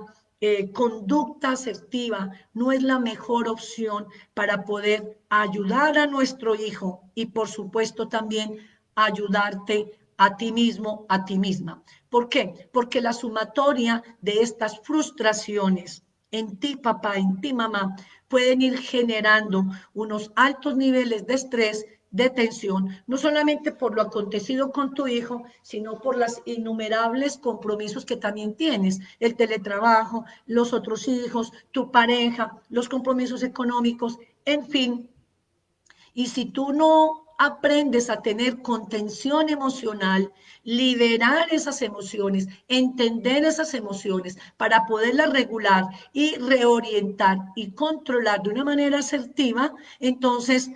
conducta asertiva, no es la mejor opción para poder ayudar a nuestro hijo y por supuesto también ayudarte a ti mismo, a ti misma. ¿Por qué? Porque la sumatoria de estas frustraciones en ti, papá, en ti, mamá, pueden ir generando unos altos niveles de estrés de tensión, no solamente por lo acontecido con tu hijo, sino por los innumerables compromisos que también tienes, el teletrabajo, los otros hijos, tu pareja, los compromisos económicos, en fin. Y si tú no aprendes a tener contención emocional, liberar esas emociones, entender esas emociones para poderlas regular y reorientar y controlar de una manera asertiva, entonces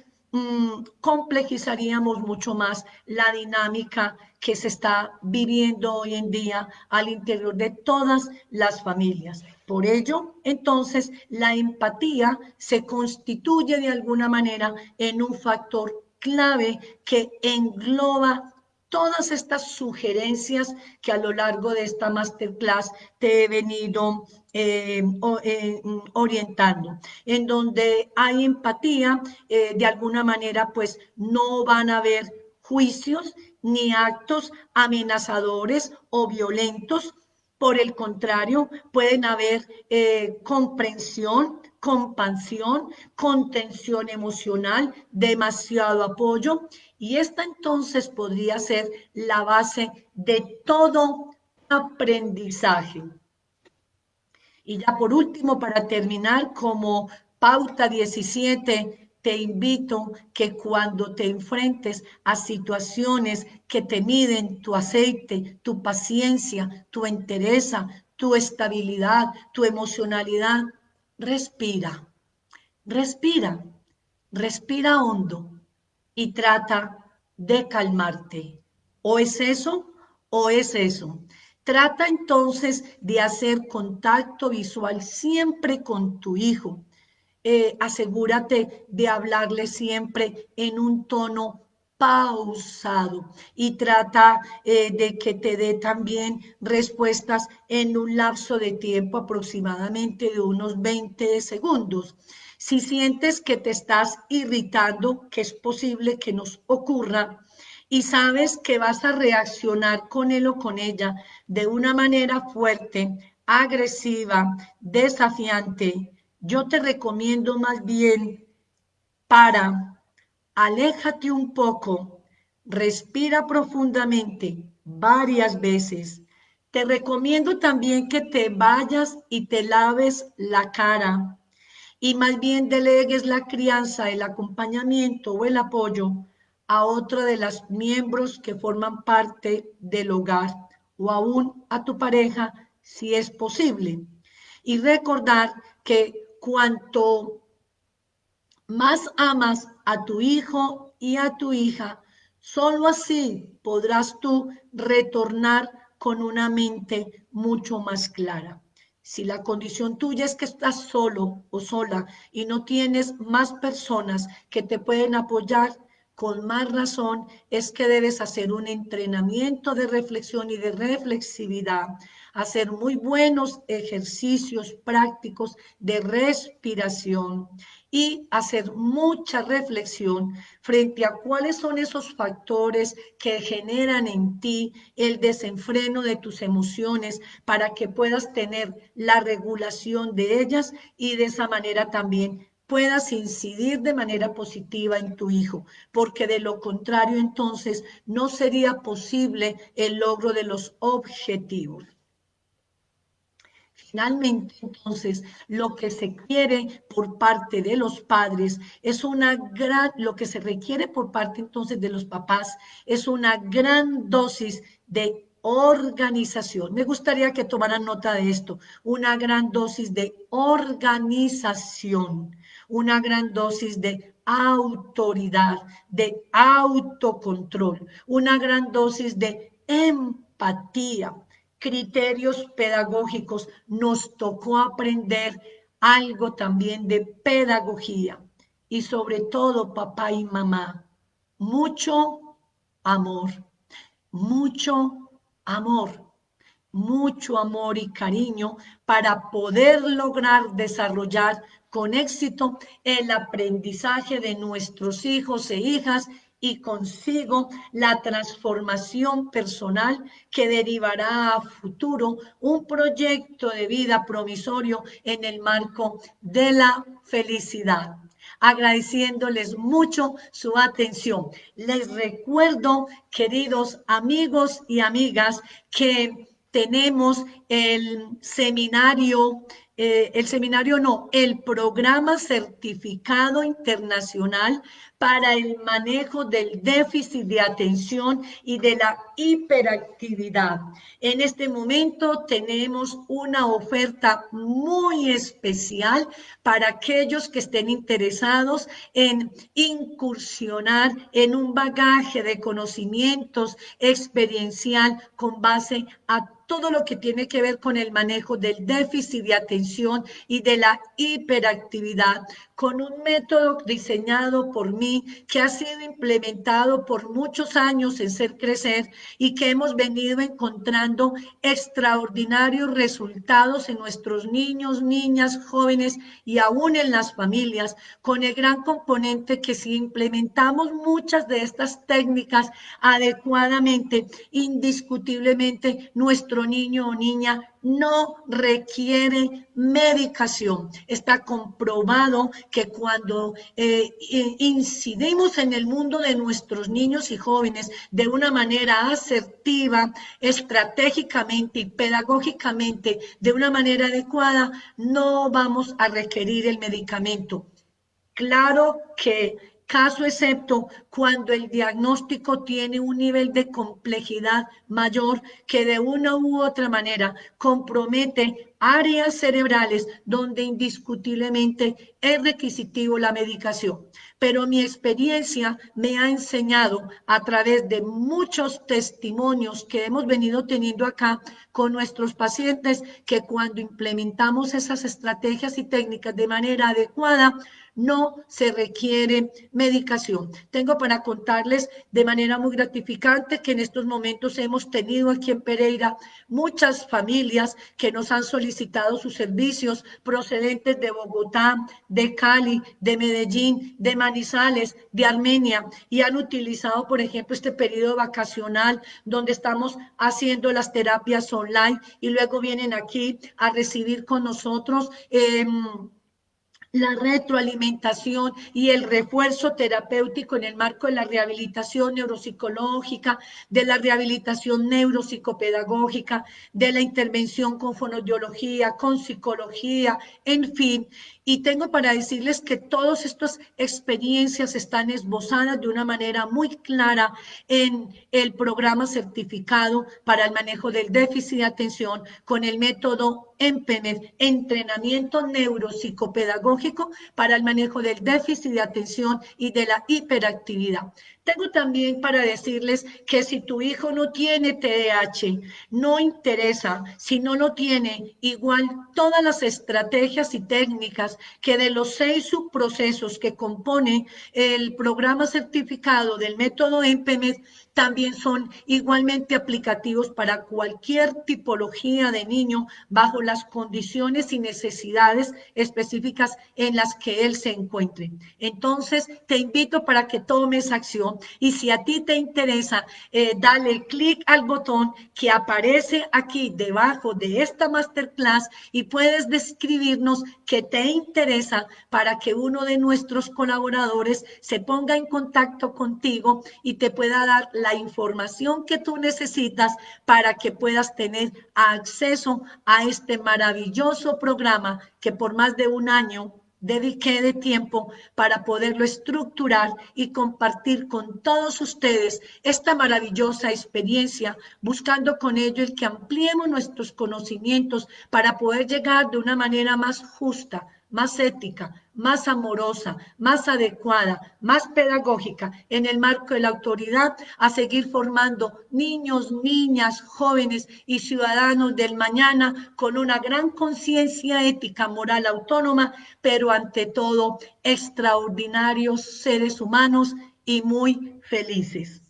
complejizaríamos mucho más la dinámica que se está viviendo hoy en día al interior de todas las familias. Por ello, entonces, la empatía se constituye de alguna manera en un factor clave que engloba todas estas sugerencias que a lo largo de esta masterclass te he venido orientando. En donde hay empatía, de alguna manera, pues no van a haber juicios ni actos amenazadores o violentos. Por el contrario, pueden haber comprensión, compasión, contención emocional, demasiado apoyo, y esta entonces podría ser la base de todo aprendizaje. Y ya por último, para terminar, como pauta 17, te invito que cuando te enfrentes a situaciones que te miden tu aceite, tu paciencia, tu entereza, tu estabilidad, tu emocionalidad, respira, respira, respira hondo y trata de calmarte. O es eso o es eso. Trata entonces de hacer contacto visual siempre con tu hijo. Asegúrate de hablarle siempre en un tono pausado y trata de que te dé también respuestas en un lapso de tiempo aproximadamente de unos 20 segundos. Si sientes que te estás irritando, que es posible que nos ocurra, y sabes que vas a reaccionar con él o con ella de una manera fuerte, agresiva, desafiante, yo te recomiendo más bien aléjate un poco, respira profundamente varias veces. Te recomiendo también que te vayas y te laves la cara y más bien delegues la crianza, el acompañamiento o el apoyo a otro de los miembros que forman parte del hogar o aún a tu pareja si es posible. Y recordar que cuanto más amas a tu hijo y a tu hija, solo así podrás tú retornar con una mente mucho más clara. Si la condición tuya es que estás solo o sola y no tienes más personas que te pueden apoyar, con más razón es que debes hacer un entrenamiento de reflexión y de reflexividad, hacer muy buenos ejercicios prácticos de respiración y hacer mucha reflexión frente a cuáles son esos factores que generan en ti el desenfreno de tus emociones para que puedas tener la regulación de ellas y de esa manera también puedas incidir de manera positiva en tu hijo, porque de lo contrario entonces no sería posible el logro de los objetivos. Finalmente, entonces, lo que se quiere por parte de los padres es lo que se requiere por parte entonces de los papás es una gran dosis de organización. Me gustaría que tomaran nota de esto, una gran dosis de organización, una gran dosis de autoridad, de autocontrol, una gran dosis de empatía, criterios pedagógicos. Nos tocó aprender algo también de pedagogía y sobre todo papá y mamá, mucho amor, mucho amor, mucho amor y cariño para poder lograr desarrollar con éxito el aprendizaje de nuestros hijos e hijas y consigo la transformación personal que derivará a futuro un proyecto de vida promisorio en el marco de la felicidad. agradeciéndoles mucho su atención. Les recuerdo, queridos amigos y amigas, que tenemos el programa certificado internacional para el manejo del déficit de atención y de la hiperactividad. En este momento tenemos una oferta muy especial para aquellos que estén interesados en incursionar en un bagaje de conocimientos experiencial con base a todo lo que tiene que ver con el manejo del déficit de atención y de la hiperactividad, con un método diseñado por mí que ha sido implementado por muchos años en Ser Crecer y que hemos venido encontrando extraordinarios resultados en nuestros niños, niñas, jóvenes y aún en las familias, con el gran componente que si implementamos muchas de estas técnicas adecuadamente, indiscutiblemente nuestro niño o niña no requiere medicación. Está comprobado que cuando incidimos en el mundo de nuestros niños y jóvenes de una manera asertiva, estratégicamente y pedagógicamente, de una manera adecuada, no vamos a requerir el medicamento. Claro que caso excepto cuando el diagnóstico tiene un nivel de complejidad mayor que de una u otra manera compromete áreas cerebrales donde indiscutiblemente es requisitivo la medicación. Pero mi experiencia me ha enseñado a través de muchos testimonios que hemos venido teniendo acá con nuestros pacientes que cuando implementamos esas estrategias y técnicas de manera adecuada, no se requiere medicación. Tengo para contarles de manera muy gratificante que en estos momentos hemos tenido aquí en Pereira muchas familias que nos han solicitado sus servicios procedentes de Bogotá, de Cali, de Medellín, de Manizales, de Armenia y han utilizado, por ejemplo, este periodo vacacional donde estamos haciendo las terapias online y luego vienen aquí a recibir con nosotros la retroalimentación y el refuerzo terapéutico en el marco de la rehabilitación neuropsicológica, de la rehabilitación neuropsicopedagógica, de la intervención con fonoaudiología, con psicología, en fin. Y tengo para decirles que todas estas experiencias están esbozadas de una manera muy clara en el programa certificado para el manejo del déficit de atención con el método EMPEMED, entrenamiento neuropsicopedagógico para el manejo del déficit de atención y de la hiperactividad. Tengo también para decirles que si tu hijo no tiene TDAH, no interesa, si no lo tiene, igual todas las estrategias y técnicas que de los 6 subprocesos que compone el programa certificado del método EMPEMED también son igualmente aplicativos para cualquier tipología de niño bajo las condiciones y necesidades específicas en las que él se encuentre. Entonces, te invito para que tomes acción y si a ti te interesa, dale clic al botón que aparece aquí debajo de esta masterclass y puedes describirnos qué te interesa para que uno de nuestros colaboradores se ponga en contacto contigo y te pueda dar la información que tú necesitas para que puedas tener acceso a este maravilloso programa que por más de un año dediqué de tiempo para poderlo estructurar y compartir con todos ustedes esta maravillosa experiencia, buscando con ello el que ampliemos nuestros conocimientos para poder llegar de una manera más justa, más ética, más amorosa, más adecuada, más pedagógica en el marco de la autoridad a seguir formando niños, niñas, jóvenes y ciudadanos del mañana con una gran conciencia ética, moral, autónoma, pero ante todo extraordinarios seres humanos y muy felices.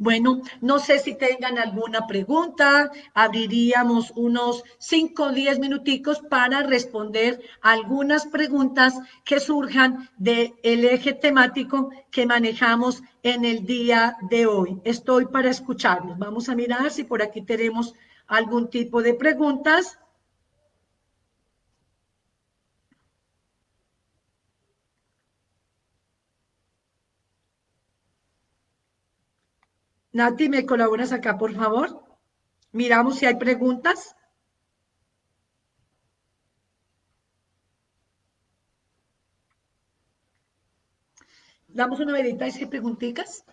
Bueno, no sé si tengan alguna pregunta, abriríamos unos 5 o 10 minuticos para responder algunas preguntas que surjan del eje temático que manejamos en el día de hoy. Estoy para escucharlos. Vamos a mirar si por aquí tenemos algún tipo de preguntas. Nati, ¿me colaboras acá, por favor? Miramos si hay preguntas. Damos una verita y si hay preguntitas.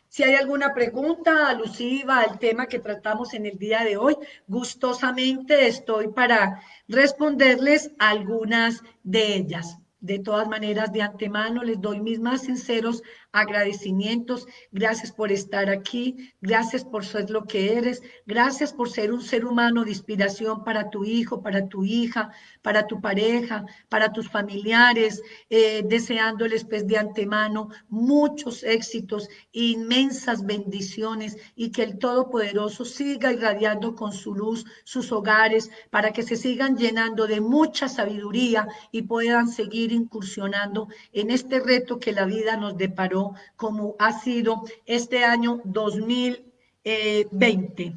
Si hay alguna pregunta alusiva al tema que tratamos en el día de hoy, gustosamente estoy para responderles algunas de ellas. De todas maneras, de antemano les doy mis más sinceros agradecimientos. Gracias por estar aquí, gracias por ser lo que eres, gracias por ser un ser humano de inspiración para tu hijo, para tu hija, para tu pareja, para tus familiares, deseándoles pues de antemano muchos éxitos, inmensas bendiciones y que el Todopoderoso siga irradiando con su luz sus hogares para que se sigan llenando de mucha sabiduría y puedan seguir incursionando en este reto que la vida nos deparó como ha sido este año 2020.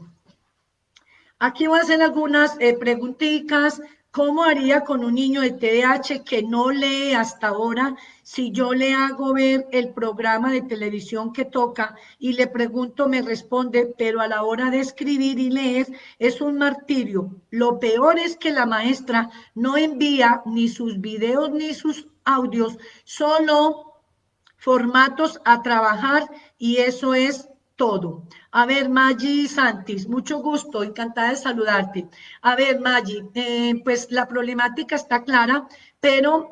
Aquí voy a hacer algunas preguntitas. ¿Cómo haría con un niño de TDAH que no lee hasta ahora si yo le hago ver el programa de televisión que toca y le pregunto, me responde, pero a la hora de escribir y leer es un martirio? Lo peor es que la maestra no envía ni sus videos ni sus audios, solo formatos a trabajar y eso es todo. A ver, Maggi Santis, mucho gusto, encantada de saludarte. A ver, Maggi, pues la problemática está clara, pero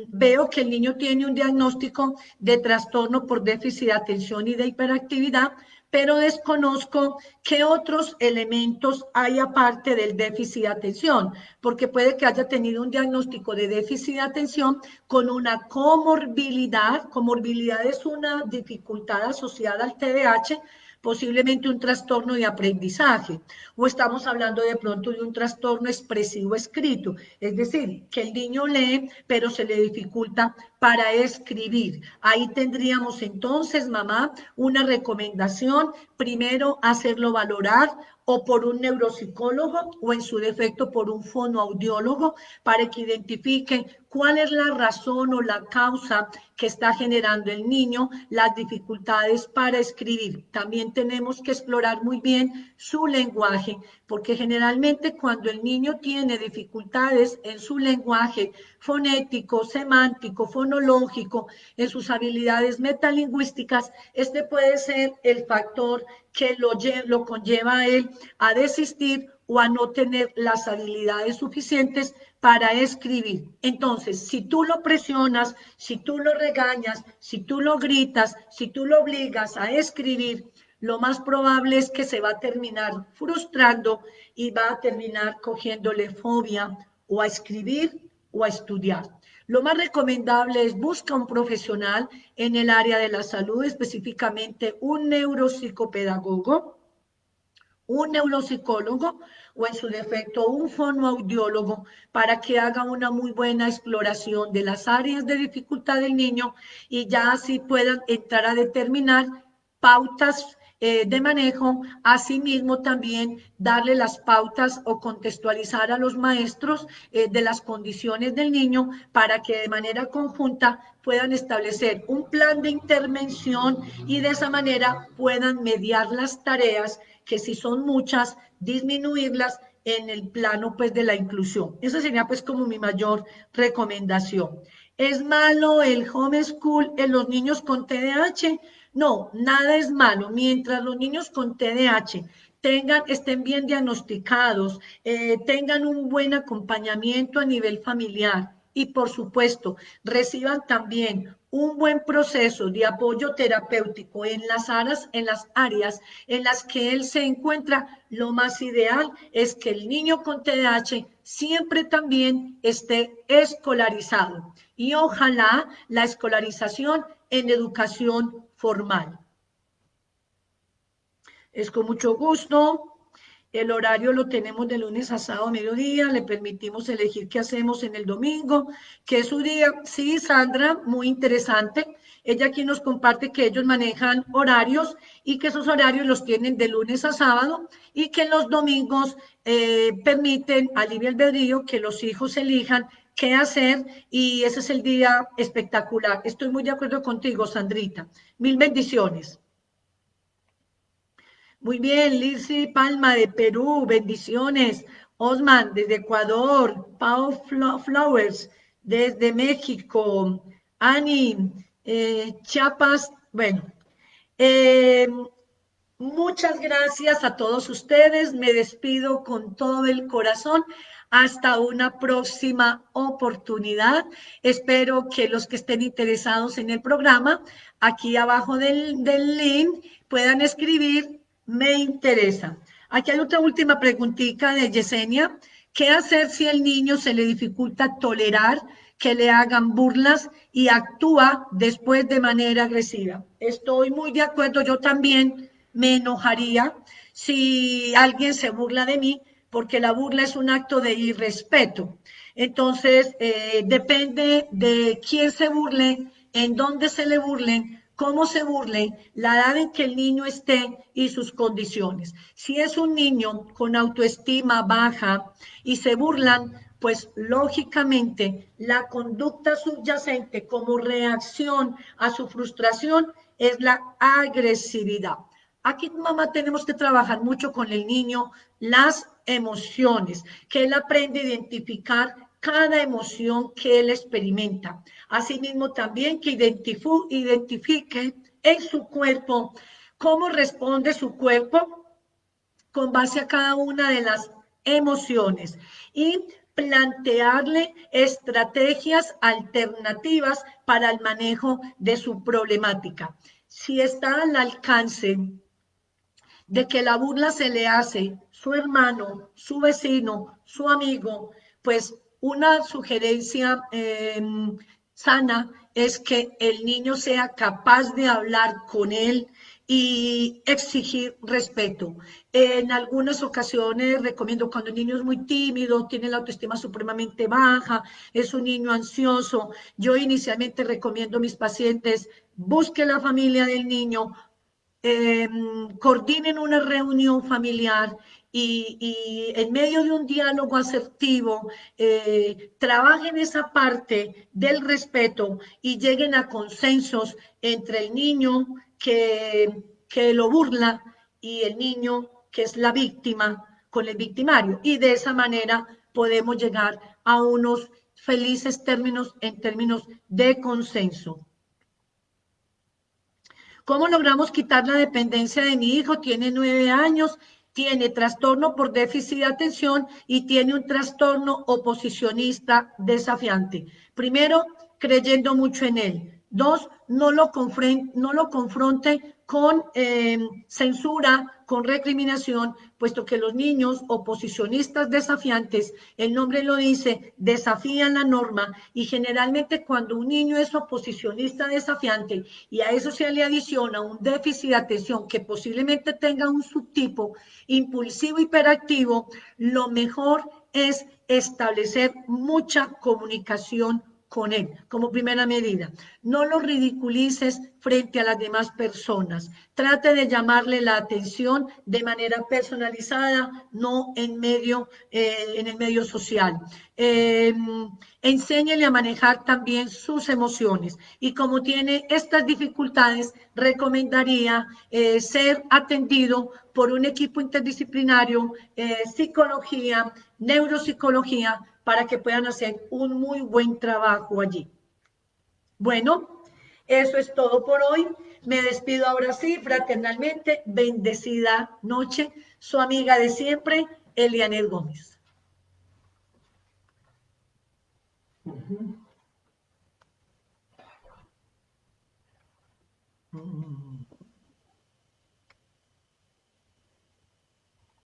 veo que el niño tiene un diagnóstico de trastorno por déficit de atención y de hiperactividad, pero desconozco qué otros elementos hay aparte del déficit de atención, porque puede que haya tenido un diagnóstico de déficit de atención con una comorbilidad. Comorbilidad es una dificultad asociada al TDAH, posiblemente un trastorno de aprendizaje, o estamos hablando de pronto de un trastorno expresivo escrito, es decir, que el niño lee, pero se le dificulta para escribir. Ahí tendríamos entonces, mamá, una recomendación, primero hacerlo valorar o por un neuropsicólogo o en su defecto por un fonoaudiólogo para que identifique cuál es la razón o la causa que está generando el niño las dificultades para escribir. También tenemos que explorar muy bien su lenguaje, porque generalmente cuando el niño tiene dificultades en su lenguaje fonético, semántico, fonológico, en sus habilidades metalingüísticas, este puede ser el factor que lo conlleva a él a desistir o a no tener las habilidades suficientes para escribir. Entonces, si tú lo presionas, si tú lo regañas, si tú lo gritas, si tú lo obligas a escribir, lo más probable es que se va a terminar frustrando y va a terminar cogiéndole fobia o a escribir o a estudiar. Lo más recomendable es buscar un profesional en el área de la salud, específicamente un neuropsicopedagogo, un neuropsicólogo o en su defecto un fonoaudiólogo para que haga una muy buena exploración de las áreas de dificultad del niño y ya así puedan entrar a determinar pautas de manejo, asimismo también darle las pautas o contextualizar a los maestros de las condiciones del niño para que de manera conjunta puedan establecer un plan de intervención y de esa manera puedan mediar las tareas que si son muchas, disminuirlas en el plano pues de la inclusión. Esa sería pues como mi mayor recomendación. ¿Es malo el homeschool en los niños con TDAH? No, nada es malo. Mientras los niños con TDAH estén bien diagnosticados, tengan un buen acompañamiento a nivel familiar y por supuesto reciban también un buen proceso de apoyo terapéutico en las áreas en las que él se encuentra, lo más ideal es que el niño con TDAH siempre también esté escolarizado y ojalá la escolarización en educación formal. Es con mucho gusto. El horario lo tenemos de lunes a sábado a mediodía. Le permitimos elegir qué hacemos en el domingo, que es su día. Sí, Sandra, muy interesante. Ella aquí nos comparte que ellos manejan horarios y que esos horarios los tienen de lunes a sábado y que los domingos permiten a libre albedrío que los hijos elijan qué hacer y ese es el día espectacular. Estoy muy de acuerdo contigo, Sandrita. Mil bendiciones. Muy bien, Lizzy Palma de Perú, bendiciones. Osman desde Ecuador, Pau Flowers desde México, Ani, Chiapas, bueno, eh, muchas gracias a todos ustedes. Me despido con todo el corazón. Hasta una próxima oportunidad. Espero que los que estén interesados en el programa, aquí abajo del link, puedan escribir, me interesa. Aquí hay otra última preguntita de Yesenia. ¿Qué hacer si el niño se le dificulta tolerar que le hagan burlas y actúa después de manera agresiva? Estoy muy de acuerdo, yo también me enojaría si alguien se burla de mí, porque la burla es un acto de irrespeto. Entonces, depende de quién se burle, en dónde se le burlen, cómo se burlen, la edad en que el niño esté y sus condiciones. Si es un niño con autoestima baja y se burlan, pues lógicamente la conducta subyacente como reacción a su frustración es la agresividad. Aquí, mamá, tenemos que trabajar mucho con el niño las emociones, que él aprende a identificar cada emoción que él experimenta. Asimismo, también que identifique en su cuerpo cómo responde su cuerpo con base a cada una de las emociones y plantearle estrategias alternativas para el manejo de su problemática. Si está al alcance de que la burla se le hace su hermano, su vecino, su amigo, pues una sugerencia sana es que el niño sea capaz de hablar con él y exigir respeto. En algunas ocasiones recomiendo cuando el niño es muy tímido, tiene la autoestima supremamente baja, es un niño ansioso, yo inicialmente recomiendo a mis pacientes, busque la familia del niño, coordinen una reunión familiar y en medio de un diálogo asertivo, trabajen esa parte del respeto y lleguen a consensos entre el niño que lo burla y el niño que es la víctima con el victimario. Y de esa manera podemos llegar a unos felices términos en términos de consenso. ¿Cómo logramos quitar la dependencia de mi hijo? Tiene 9 años, tiene trastorno por déficit de atención y tiene un trastorno oposicionista desafiante. Primero, creyendo mucho en él. Dos, no lo confronte con censura, con recriminación, puesto que los niños oposicionistas desafiantes, el nombre lo dice, desafían la norma y generalmente cuando un niño es oposicionista desafiante y a eso se le adiciona un déficit de atención que posiblemente tenga un subtipo impulsivo hiperactivo, lo mejor es establecer mucha comunicación con él, como primera medida. No lo ridiculices frente a las demás personas. Trate de llamarle la atención de manera personalizada, no en el medio social. Enséñele a manejar también sus emociones. Y como tiene estas dificultades, recomendaría ser atendido por un equipo interdisciplinario, psicología, neuropsicología, para que puedan hacer un muy buen trabajo allí. Bueno, eso es todo por hoy. Me despido ahora sí, fraternalmente. Bendecida noche. Su amiga de siempre, Elianet Gómez. Uh-huh.